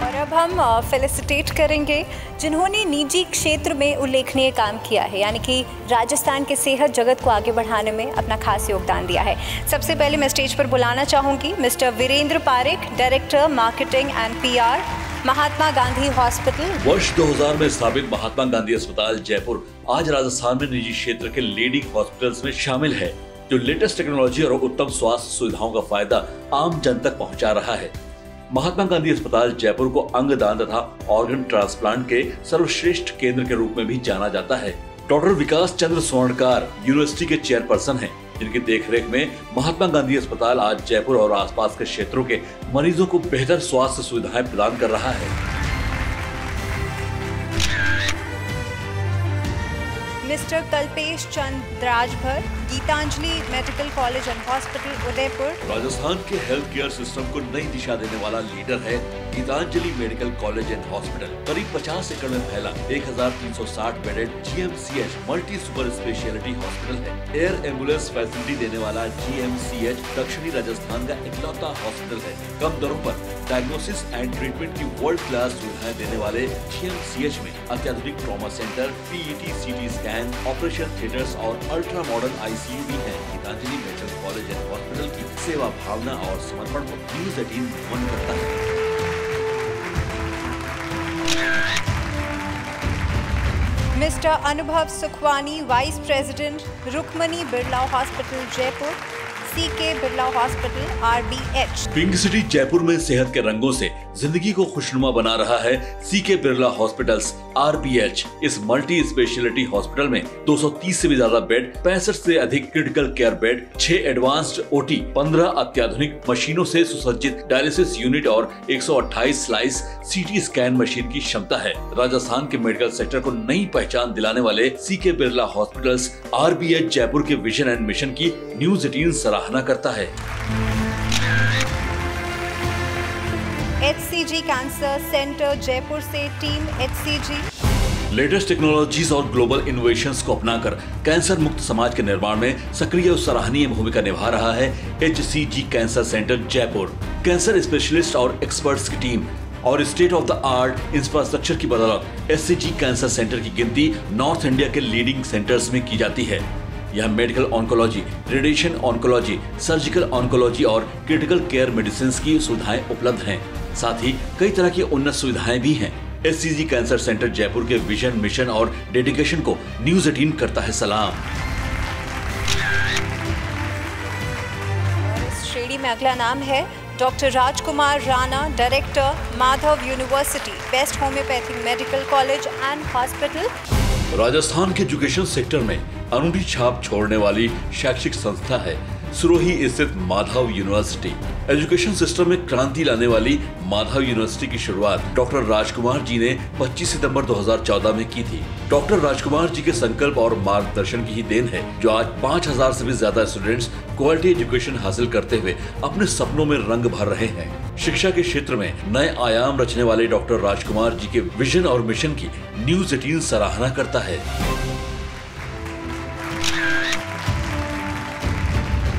और अब हम फेलिसिटेट करेंगे जिन्होंने निजी क्षेत्र में उल्लेखनीय काम किया है, यानी कि राजस्थान के सेहत जगत को आगे बढ़ाने में अपना खास योगदान दिया है। सबसे पहले मैं स्टेज पर बुलाना चाहूंगी mister Virendra Parekh, director marketing and PR, Mahatma Gandhi hospital. वर्ष 2000 में स्थापित महात्मा गांधी अस्पताल जयपुर आज राजस्थान में निजी क्षेत्र के लीडिंग हॉस्पिटल्स में शामिल है, जो लेटेस्ट टेक्नोलॉजी और उत्तम स्वास्थ्य सुविधाओं का फायदा आम जन तक पहुंचा रहा है। महात्मा गांधी अस्पताल जयपुर को अंगदान तथा ऑर्गन ट्रांसप्लांट के सर्वश्रेष्ठ केंद्र के रूप में भी जाना जाता है। डॉक्टर विकास चंद्र स्वर्णकार यूनिवर्सिटी के चेयरपर्सन हैं, जिनकी देखरेख में महात्मा गांधी अस्पताल आज जयपुर और आसपास के क्षेत्रों के मरीजों को बेहतर स्वास्थ्य सुविधाएं प्रदान कर रहा है। Mister Kalpesh Chand Rajbhar, Gitanjali medical college and hospital, Udaipur. Rajasthan के हेल्थ केयर सिस्टम को नई दिशा देने वाला लीडर है Gitanjali medical college and hospital. करीब 50 एकड़ में फैला 1360 bedded GMCH multi super speciality hospital है। एयर एम्बुलेंस फैसिलिटी देने वाला GMCH दक्षिणी राजस्थान का इकलौता हॉस्पिटल है। कम दरों पर डायग्नोसिस एंड ट्रीटमेंट की वर्ल्ड क्लास सुविधाएं देने वाले GMCH में अत्याधुनिक trauma centre, PET CT scan, operation theatres और अल्ट्रा मॉडर्न ICU भी है। Gitanjali medical college and hospital की सेवा भावना और समर्पण को न्यूज़ 18 नमन करता है। Mister Anubhav Sukhwani, vice president, Rukmani Birla hospital, Jaipur. CK Birla hospital RBH। Pink city Jaipur में सेहत के रंगों से जिंदगी को खुशनुमा बना रहा है सीके बिरला हॉस्पिटल्स RBH। इस मल्टी स्पेशलिटी हॉस्पिटल में 230 से भी ज्यादा बेड, 65 से अधिक critical care bed, 6 advanced OT, 15 अत्याधुनिक मशीनों से सुसज्जित डायलिसिस यूनिट और 128 स्लाइस CT स्कैन मशीन की क्षमता है। राजस्थान के मेडिकल सेक्टर को नई पहचान दिलाने वाले CK Birla hospitals RBH Jaipur के विजन एंड मिशन की न्यूज़ 18 सराहना करता है। HCG कैंसर सेंटर जयपुर से टीम HCG। लेटेस्ट टेक्नोलॉजीज और ग्लोबल इनोवेशंस को अपनाकर कैंसर मुक्त समाज के निर्माण में सक्रिय और सराहनीय भूमिका निभा रहा है HCG cancer centre Jaipur. Cancer specialist और एक्सपर्ट्स की टीम और state of the art infrastructure की बदौलत HCG कैंसर सेंटर की गिनती नॉर्थ इंडिया के लीडिंग सेंटर्स में की जाती है। यहाँ medical oncology, radiation oncology, surgical oncology और क्रिटिकल केयर मेडिसिन की सुविधाएं उपलब्ध हैं। साथ ही कई तरह की उन्नत सुविधाएं भी हैं। HCG कैंसर सेंटर जयपुर के विजन, मिशन और डेडिकेशन को न्यूज़ 18 करता है सलाम। इस श्रेणी में अगला नाम है doctor Rajkumar Rana, director Madhav university best homeopathic medical college and hospital. Rajasthan के एजुकेशन सेक्टर में अनूठी छाप छोड़ने वाली शैक्षिक संस्था है सुरोही स्थित माधव यूनिवर्सिटी। एजुकेशन सिस्टम में क्रांति लाने वाली माधव यूनिवर्सिटी की शुरुआत डॉक्टर राजकुमार जी ने 25 सितंबर 2014 में की थी। डॉक्टर राजकुमार जी के संकल्प और मार्गदर्शन की ही देन है जो आज 5000 से भी ज्यादा स्टूडेंट्स क्वालिटी एजुकेशन हासिल करते हुए अपने सपनों में रंग भर रहे हैं। शिक्षा के क्षेत्र में नए आयाम रचने वाले डॉक्टर राजकुमार जी के विजन और मिशन की न्यूज़ 18 सराहना करता है।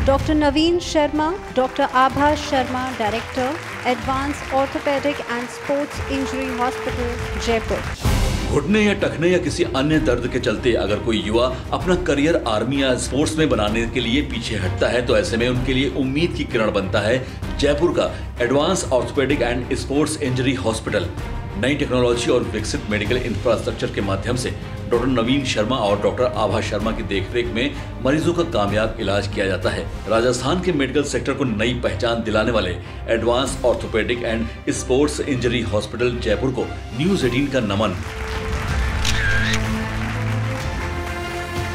Doctor Naveen Sharma, doctor Abha Sharma, director advance orthopaedic and sports injury hospital Jaipur. घुटने या टखने या किसी अन्य दर्द के चलते अगर कोई युवा अपना करियर आर्मी या स्पोर्ट्स में बनाने के लिए पीछे हटता है तो ऐसे में उनके लिए उम्मीद की किरण बनता है जयपुर का advance orthopaedic and sports injury hospital. नई टेक्नोलॉजी और विकसित मेडिकल इंफ्रास्ट्रक्चर के माध्यम से डॉक्टर नवीन शर्मा और डॉक्टर आभा शर्मा की देखरेख में मरीजों का कामयाब इलाज किया जाता है। राजस्थान के मेडिकल सेक्टर को नई पहचान दिलाने वाले advance orthopaedic and sports injury hospital Jaipur को न्यूज़ 18 का नमन।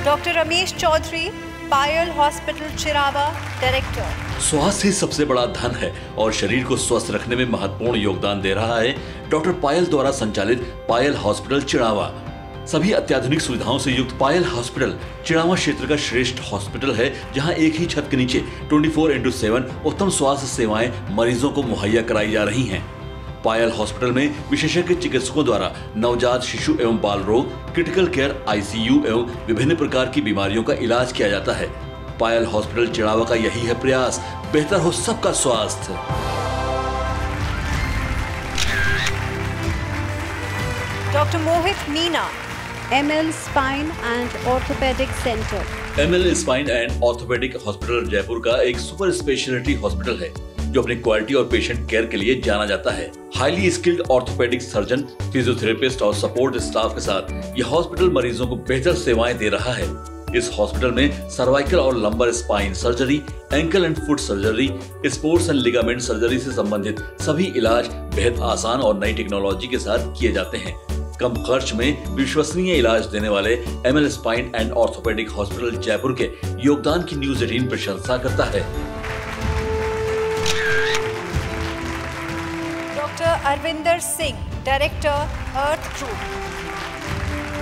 डॉक्टर रमेश चौधरी, पायल हॉस्पिटल चिरावा, डायरेक्टर। स्वास्थ्य ही सबसे बड़ा धन है और शरीर को स्वस्थ रखने में महत्वपूर्ण योगदान दे रहा है डॉक्टर पायल द्वारा संचालित पायल हॉस्पिटल चिड़ावा। सभी अत्याधुनिक सुविधाओं से युक्त पायल हॉस्पिटल चिड़ावा क्षेत्र का श्रेष्ठ हॉस्पिटल है जहां एक ही छत के नीचे 24/7 उत्तम स्वास्थ्य सेवाएं मरीजों को मुहैया कराई जा रही हैं। पायल हॉस्पिटल में विशेषज्ञ चिकित्सकों द्वारा नवजात शिशु एवं बाल रोग, क्रिटिकल केयर, ICU एवं विभिन्न प्रकार की बीमारियों का इलाज किया जाता है। पायल हॉस्पिटल चिड़ावा का यही है प्रयास, बेहतर हो सबका स्वास्थ्य। Doctor Mohit Meena, ML spine and orthopaedic centre. ML spine and orthopaedic hospital Jaipur का एक सुपर स्पेशलिटी हॉस्पिटल है जो अपनी क्वालिटी और पेशेंट केयर के लिए जाना जाता है। Highly skilled orthopaedic surgeon, physiotherapist और सपोर्ट स्टाफ के साथ यह हॉस्पिटल मरीजों को बेहतर सेवाएं दे रहा है। इस हॉस्पिटल में सर्वाइकल और lumbar spine surgery, ankle and foot surgery, sports and ligament surgery से संबंधित सभी इलाज बेहद आसान और नई टेक्नोलॉजी के साथ किए जाते हैं। कम खर्च में विश्वसनीय इलाज देने वाले ML spine and orthopaedic hospital Jaipur के योगदान की न्यूज़ 18 प्रशंसा करता है। डॉक्टर अरविंदर सिंह, डायरेक्टर अर्थ ग्रुप।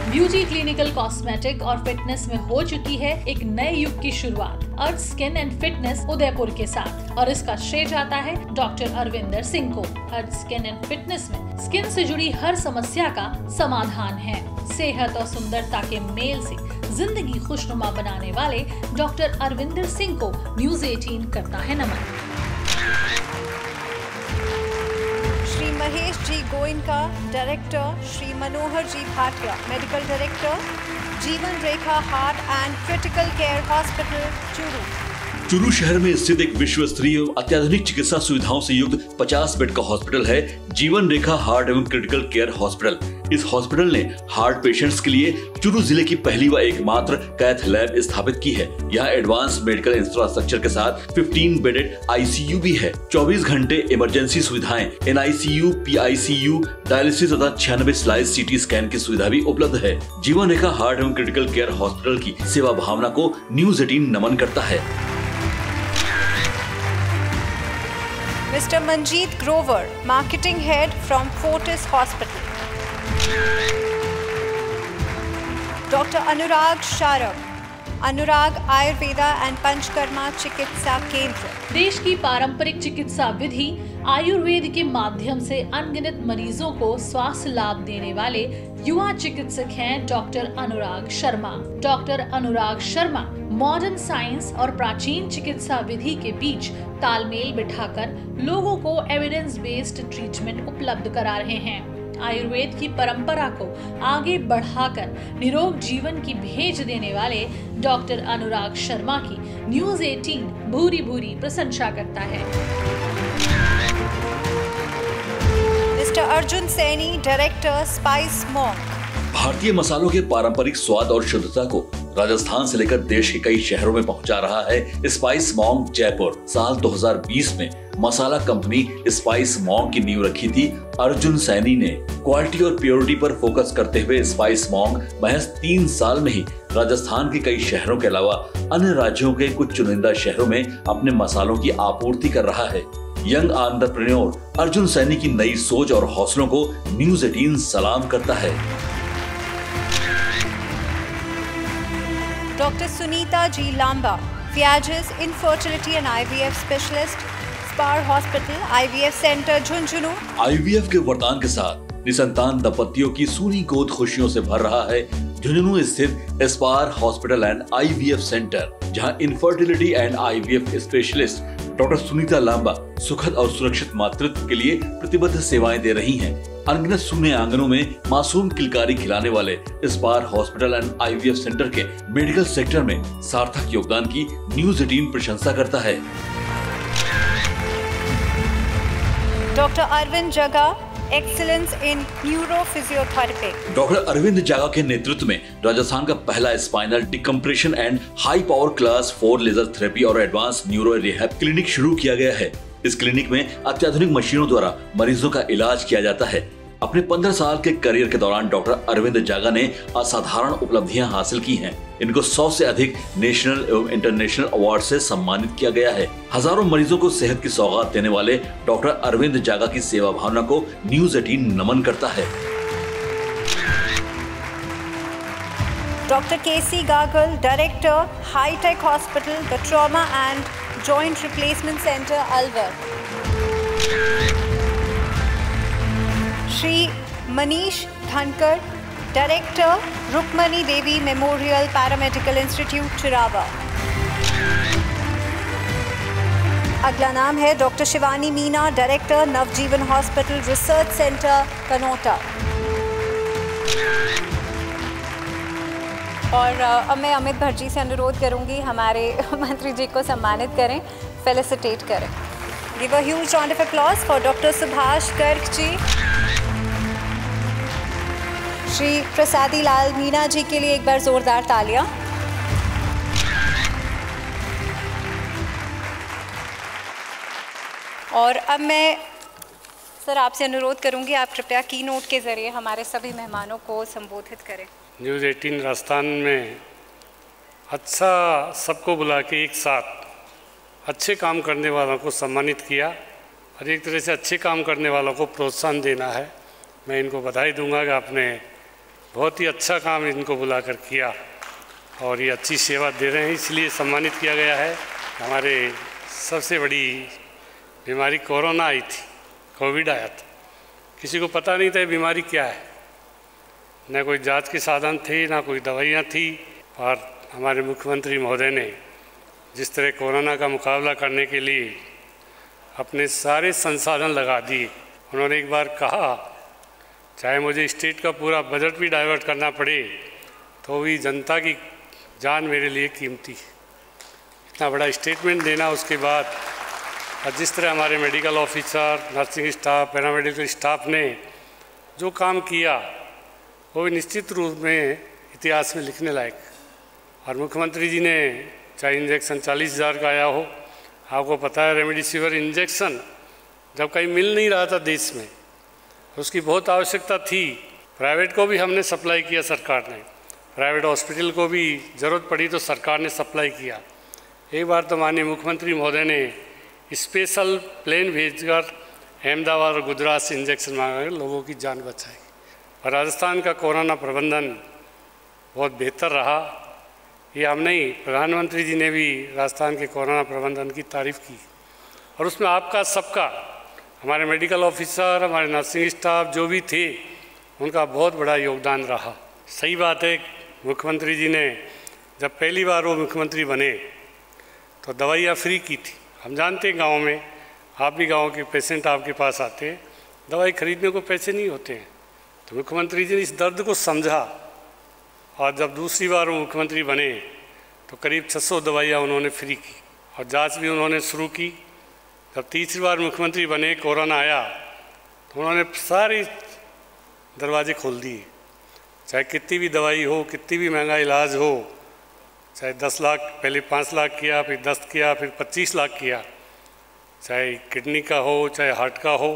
ब्यूटी क्लिनिकल कॉस्मेटिक और फिटनेस में हो चुकी है एक नए युग की शुरुआत अर्थ स्किन एंड फिटनेस उदयपुर के साथ और इसका श्रेय जाता है डॉक्टर अरविंदर सिंह को। अर्थ स्किन एंड फिटनेस में स्किन से जुड़ी हर समस्या का समाधान है। सेहत और सुंदरता के मेल से जिंदगी खुशनुमा बनाने वाले डॉक्टर अरविंदर सिंह को न्यूज़ 18 करता है नमन। Shri Mahesh ji Goenka, director. Shri Manohar ji Bhatia, medical director, Jeevan Rekha heart and critical care hospital Churu. Churu शहर में स्थित एक विश्व स्तरीय अत्याधुनिक चिकित्सा सुविधाओं से युक्त 50 बेड का हॉस्पिटल है जीवन रेखा हार्ट एवं क्रिटिकल केयर हॉस्पिटल। इस हॉस्पिटल ने हार्ट पेशेंट्स के लिए चुरू जिले की पहली व एकमात्र कैथ लैब स्थापित की है। यहाँ एडवांस मेडिकल इंफ्रास्ट्रक्चर के साथ 15 बेडेड आईसीयू भी है। 24 घंटे इमरजेंसी सुविधाएं, एनआईसीयू, पीआईसीयू, डायलिसिस तथा 96 स्लाइस सीटी स्कैन की सुविधा भी उपलब्ध है। जीवन रेखा हार्ट एवं क्रिटिकल केयर हॉस्पिटल की सेवा भावना को न्यूज़ 18 नमन करता है। Mr. Manjeet Grover, Marketing Head from Fortis Hospital. Dr. Anurag Sharab, Anurag Ayurveda and Panchakarma चिकित्सा केंद्र। देश की पारंपरिक चिकित्सा विधि आयुर्वेद के माध्यम से अनगिनत मरीजों को स्वास्थ्य लाभ देने वाले युवा चिकित्सक हैं doctor Anurag Sharma. Doctor Anurag Sharma modern science और प्राचीन चिकित्सा विधि के बीच तालमेल बिठाकर लोगों को एविडेंस बेस्ड ट्रीटमेंट उपलब्ध करा रहे हैं। आयुर्वेद की परंपरा को आगे बढ़ाकर निरोग जीवन की भेज देने वाले डॉक्टर अनुराग शर्मा की न्यूज़ 18 भूरी भूरी प्रशंसा करता है। Mister Arjun Saini, director spice monk. भारतीय मसालों के पारंपरिक स्वाद और शुद्धता को राजस्थान से लेकर देश के कई शहरों में पहुंचा रहा है स्पाइस मॉन्क जयपुर। साल 2020 में मसाला कंपनी स्पाइस मॉन्क की नींव रखी थी अर्जुन सैनी ने। क्वालिटी और प्योरिटी पर फोकस करते हुए स्पाइस मॉन्क महज 3 साल में ही राजस्थान के कई शहरों के अलावा अन्य राज्यों के कुछ चुनिंदा शहरों में अपने मसालों की आपूर्ति कर रहा है। यंग एंटरप्रेन्योर अर्जुन सैनी की नई सोच और हौसलों को न्यूज़ 18 सलाम करता है। डॉक्टर सुनीता जी लांबा, फियाजिस infertility and IVF specialist, Spar hospital IVF centre Jhunjhunu. IVF के वरदान के साथ निसंतान दंपतियों की सूनी गोद खुशियों से भर रहा है झुंझुनू स्थित Spar hospital and IVF centre, जहां infertility and IVF specialist doctor Sunita Lamba सुखद और सुरक्षित मातृत्व के लिए प्रतिबद्ध सेवाएं दे रही हैं। अनगिनत सूने आंगनों में मासूम किलकारी खिलाने वाले spar hospital and IVF centre के मेडिकल सेक्टर में सार्थक योगदान की न्यूज़ 18 प्रशंसा करता है। Doctor Arvind Jaga, excellence in neuro physiotherapy. Doctor Arvind Jaga के नेतृत्व में राजस्थान का पहला spinal decompression and high power class 4 laser therapy और एडवांस न्यूरो रिहैब क्लिनिक शुरू किया गया है। इस क्लिनिक में अत्याधुनिक मशीनों द्वारा मरीजों का इलाज किया जाता है। अपने 15 साल के करियर के दौरान डॉक्टर अरविंद जागा ने असाधारण उपलब्धियां हासिल की हैं। इनको 100 से अधिक नेशनल एवं इंटरनेशनल अवार्ड से सम्मानित किया गया है। हजारों मरीजों को सेहत की सौगात देने वाले डॉक्टर अरविंद जागा की सेवा भावना को न्यूज़ 18 नमन करता है। Doctor KC Gagal, director hi-tech hospital, the trauma and joint replacement centre Alwar. Shri Manish Dhankar, director Rukmani Devi memorial paramedical institute Chirawa. अगला नाम है doctor Shivani Meena, director Navjeevan hospital research centre Kanota. और अब मैं अमित भट्ट से अनुरोध करूंगी हमारे मंत्री जी को सम्मानित करें, फेलिसिटेट करें। Give a huge round of applause for doctor Subhash Garg ji. Shri Prasadi Lal Meena ji के लिए एक बार जोरदार तालियां। और अब मैं सर आपसे अनुरोध करूंगी, आप कृपया की नोट के जरिए हमारे सभी मेहमानों को संबोधित करें। न्यूज़ 18 राजस्थान में अच्छा सबको बुला के एक साथ अच्छे काम करने वालों को सम्मानित किया और एक तरह से अच्छे काम करने वालों को प्रोत्साहन देना है। मैं इनको बधाई दूंगा कि आपने बहुत ही अच्छा काम इनको बुलाकर किया और ये अच्छी सेवा दे रहे हैं, इसलिए सम्मानित किया गया है। हमारे सबसे बड़ी बीमारी कोरोना आई थी, कोविड आया था, किसी को पता नहीं था ये बीमारी क्या है, न कोई जांच के साधन थे, ना कोई दवाइयाँ थी। और हमारे मुख्यमंत्री महोदय ने जिस तरह कोरोना का मुकाबला करने के लिए अपने सारे संसाधन लगा दिए। उन्होंने एक बार कहा, चाहे मुझे स्टेट का पूरा बजट भी डाइवर्ट करना पड़े तो भी जनता की जान मेरे लिए कीमती है। इतना बड़ा स्टेटमेंट देना, उसके बाद और जिस तरह हमारे medical officer, nursing staff, paramedical staff ने जो काम किया वो भी निश्चित रूप में इतिहास में लिखने लायक। और मुख्यमंत्री जी ने चाहे इंजेक्शन 40,000 का आया हो, आपको पता है रेमडेसिविर इंजेक्शन जब कहीं मिल नहीं रहा था देश में, उसकी बहुत आवश्यकता थी, प्राइवेट को भी हमने सप्लाई किया, सरकार ने प्राइवेट हॉस्पिटल को भी ज़रूरत पड़ी तो सरकार ने सप्लाई किया। एक बार तो माननीय मुख्यमंत्री महोदय ने स्पेशल प्लेन भेजकर अहमदाबाद और गुजरात से इंजेक्शन मांगा, लोगों की जान बचाई। और राजस्थान का कोरोना प्रबंधन बहुत बेहतर रहा, ये हम नहीं, प्रधानमंत्री जी ने भी राजस्थान के कोरोना प्रबंधन की तारीफ़ की। और उसमें आपका सबका, हमारे मेडिकल ऑफिसर, हमारे नर्सिंग स्टाफ जो भी थे, उनका बहुत बड़ा योगदान रहा। सही बात है, मुख्यमंत्री जी ने जब पहली बार वो मुख्यमंत्री बने तो दवाइयाँ फ्री की थी। हम जानते हैं गाँव में, आप भी गाँव के पेशेंट आपके पास आते हैं, दवाई खरीदने को पैसे नहीं होते हैं। तो मुख्यमंत्री जी ने इस दर्द को समझा और जब दूसरी बार वो मुख्यमंत्री बने तो करीब 600 दवाइयाँ उन्होंने फ्री की और जांच भी उन्होंने शुरू की। जब तीसरी बार मुख्यमंत्री बने, कोरोना आया तो उन्होंने सारे दरवाजे खोल दिए, चाहे कितनी भी दवाई हो, कितनी भी महंगा इलाज हो, चाहे 10 लाख, पहले 5 लाख किया, फिर 10 किया, फिर 25 लाख किया, चाहे किडनी का हो, चाहे हार्ट का हो।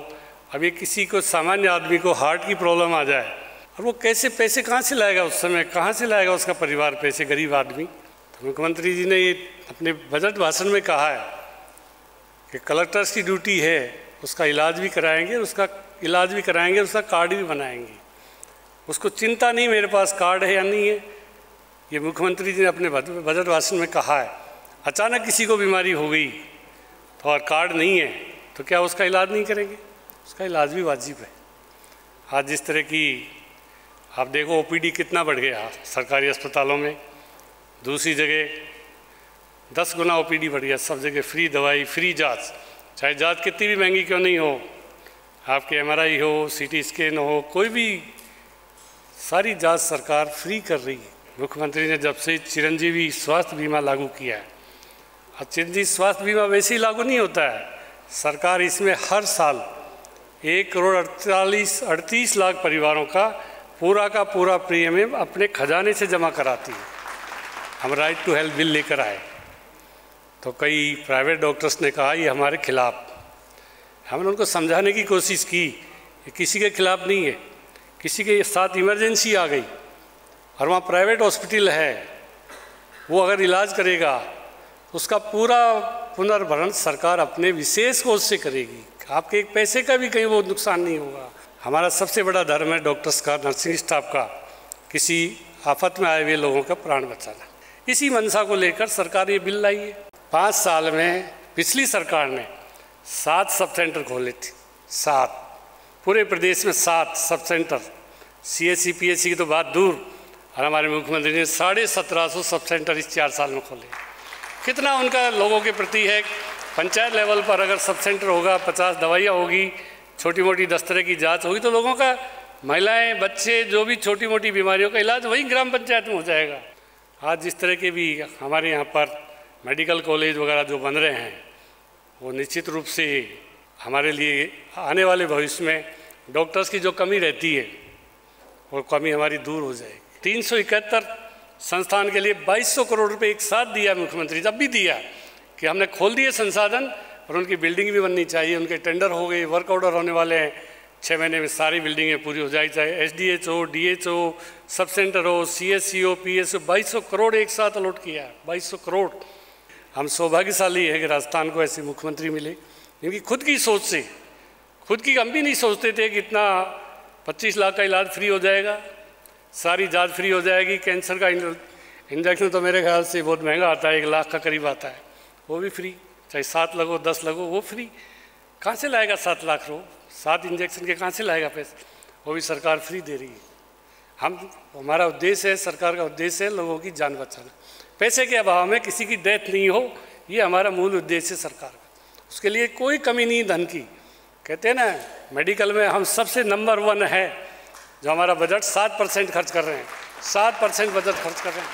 अब ये किसी को, सामान्य आदमी को हार्ट की प्रॉब्लम आ जाए और वो कैसे पैसे कहाँ से लाएगा, उस समय कहाँ से लाएगा उसका परिवार पैसे, गरीब आदमी। तो मुख्यमंत्री जी ने ये अपने बजट भाषण में कहा है कि कलेक्टर्स की ड्यूटी है, उसका इलाज भी कराएंगे, उसका कार्ड भी बनाएंगे। उसको चिंता नहीं मेरे पास कार्ड है या नहीं है, ये मुख्यमंत्री जी ने अपने बजट भाषण में कहा है। अचानक किसी को बीमारी हो गई तो और कार्ड नहीं है तो क्या उसका इलाज नहीं करेंगे? उसका इलाज भी वाजिब है। आज जिस तरह की आप देखो, ओपीडी कितना बढ़ गया सरकारी अस्पतालों में, दूसरी जगह 10 गुना ओपीडी बढ़ गया, सब जगह फ्री दवाई, फ्री जांच, चाहे जांच कितनी भी महंगी क्यों नहीं हो, आपके एमआरआई हो, सीटी स्कैन हो, कोई भी, सारी जांच सरकार फ्री कर रही है। मुख्यमंत्री ने जब से चिरंजीवी स्वास्थ्य बीमा लागू किया है, और चिरंजीवी स्वास्थ्य बीमा वैसे ही लागू नहीं होता है, सरकार इसमें हर साल 1,38 लाख परिवारों का पूरा प्रीमियम अपने खजाने से जमा कराती है। हम राइट टू हेल्थ बिल लेकर आए तो कई प्राइवेट डॉक्टर्स ने कहा ये हमारे खिलाफ। हमने उनको समझाने की कोशिश की, ये किसी के खिलाफ नहीं है, किसी के साथ इमरजेंसी आ गई और वहाँ प्राइवेट हॉस्पिटल है, वो अगर इलाज करेगा उसका पूरा पुनर्भरण सरकार अपने विशेष कोष से करेगी, आपके एक पैसे का भी कहीं वो नुकसान नहीं होगा। हमारा सबसे बड़ा धर्म है डॉक्टर्स का, नर्सिंग स्टाफ का, किसी आफत में आए हुए लोगों का प्राण बचाना। इसी मंशा को लेकर सरकार ये बिल लाई है। 5 साल में पिछली सरकार ने 7 सब सेंटर खोले थे, 7 पूरे प्रदेश में 7 सब सेंटर, CHC PHC की तो बात दूर, और हमारे मुख्यमंत्री ने 1750 सब सेंटर इस 4 साल में खोले। कितना उनका लोगों के प्रति है। पंचायत लेवल पर अगर सब सेंटर होगा, 50 दवाइयाँ होगी, छोटी मोटी 10 तरह की जांच होगी, तो लोगों का, महिलाएं, बच्चे, जो भी छोटी मोटी बीमारियों का इलाज वहीं ग्राम पंचायत में हो जाएगा। आज जिस तरह के भी हमारे यहाँ पर मेडिकल कॉलेज वगैरह जो बन रहे हैं, वो निश्चित रूप से हमारे लिए आने वाले भविष्य में डॉक्टर्स की जो कमी रहती है वो कमी हमारी दूर हो जाएगी। 371 संस्थान के लिए 2200 करोड़ रुपए एक साथ दिया मुख्यमंत्री, जब भी दिया कि हमने खोल दिए संसाधन, और उनकी बिल्डिंग भी बननी चाहिए, उनके टेंडर हो गए, वर्क ऑर्डर होने वाले हैं, 6 महीने में सारी बिल्डिंगें पूरी हो जाएगी, चाहे SDH हो, DH हो, सब सेंटर हो, CHC हो, PHC, 2200 करोड़ एक साथ अलॉट किया है, 2200 करोड़। हम सौभाग्यशाली है कि राजस्थान को ऐसे मुख्यमंत्री मिले, क्योंकि खुद की सोच से, खुद की हम भी नहीं सोचते थे कि इतना 25 लाख का इलाज फ्री हो जाएगा, सारी जांच फ्री हो जाएगी। कैंसर का इंजेक्शन तो मेरे ख्याल से बहुत महंगा आता है, 1 लाख का करीब आता है, वो भी फ्री, चाहे 7 लगो 10 लगो वो फ्री। कहाँ से लाएगा 7 लाख रो, 7 इंजेक्शन के कहाँ से लाएगा पैसे, वो भी सरकार फ्री दे रही है। हमारा उद्देश्य है, सरकार का उद्देश्य है लोगों की जान बचाना, पैसे के अभाव में किसी की डेथ नहीं हो, ये हमारा मूल उद्देश्य है सरकार का। उसके लिए कोई कमी नहीं धन की। कहते हैं ना, मेडिकल में हम सबसे नंबर 1 है, जो हमारा बजट 7% खर्च कर रहे हैं, 7% बजट खर्च कर रहे हैं।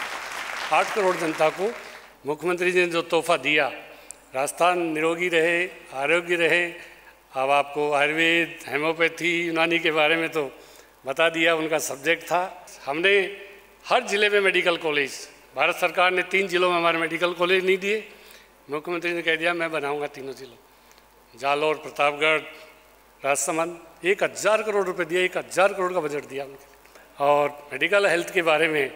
8 करोड़ जनता को मुख्यमंत्री जी ने जो तोहफा दिया, राजस्थान निरोगी रहे, आरोग्य रहे। अब आपको आयुर्वेद, हेमोपैथी, यूनानी के बारे में तो बता दिया, उनका सब्जेक्ट था। हमने हर ज़िले में मेडिकल कॉलेज, भारत सरकार ने 3 जिलों में हमारे मेडिकल कॉलेज नहीं दिए, मुख्यमंत्री ने कह दिया मैं बनाऊंगा 3 जिलों, जालौर, प्रतापगढ़, राजसमंद। 1000 करोड़ रुपए दिया, 1000 करोड़ का बजट दिया उनके। और मेडिकल हेल्थ के बारे में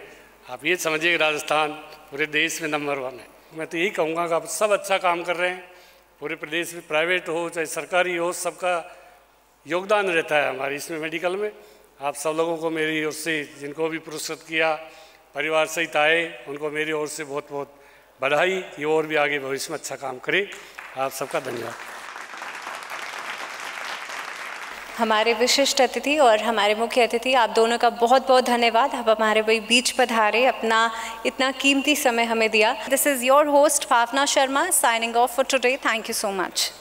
आप ये समझिए राजस्थान पूरे देश में नंबर 1 है। मैं तो यही कहूँगा कि आप सब अच्छा काम कर रहे हैं, पूरे प्रदेश में प्राइवेट हो चाहे सरकारी हो, सबका योगदान रहता है हमारी इसमें मेडिकल में। आप सब लोगों को मेरी ओर से, जिनको भी पुरस्कृत किया, परिवार सहित आए, उनको मेरी ओर से बहुत बहुत बधाई। ये और भी आगे भविष्य में अच्छा काम करे। आप सबका धन्यवाद। हमारे विशिष्ट अतिथि और हमारे मुख्य अतिथि, आप दोनों का बहुत बहुत धन्यवाद। आप हमारे बीच पधारे, अपना इतना कीमती समय हमें दिया। This is your host Bhavna Sharma signing off for today. Thank you so much.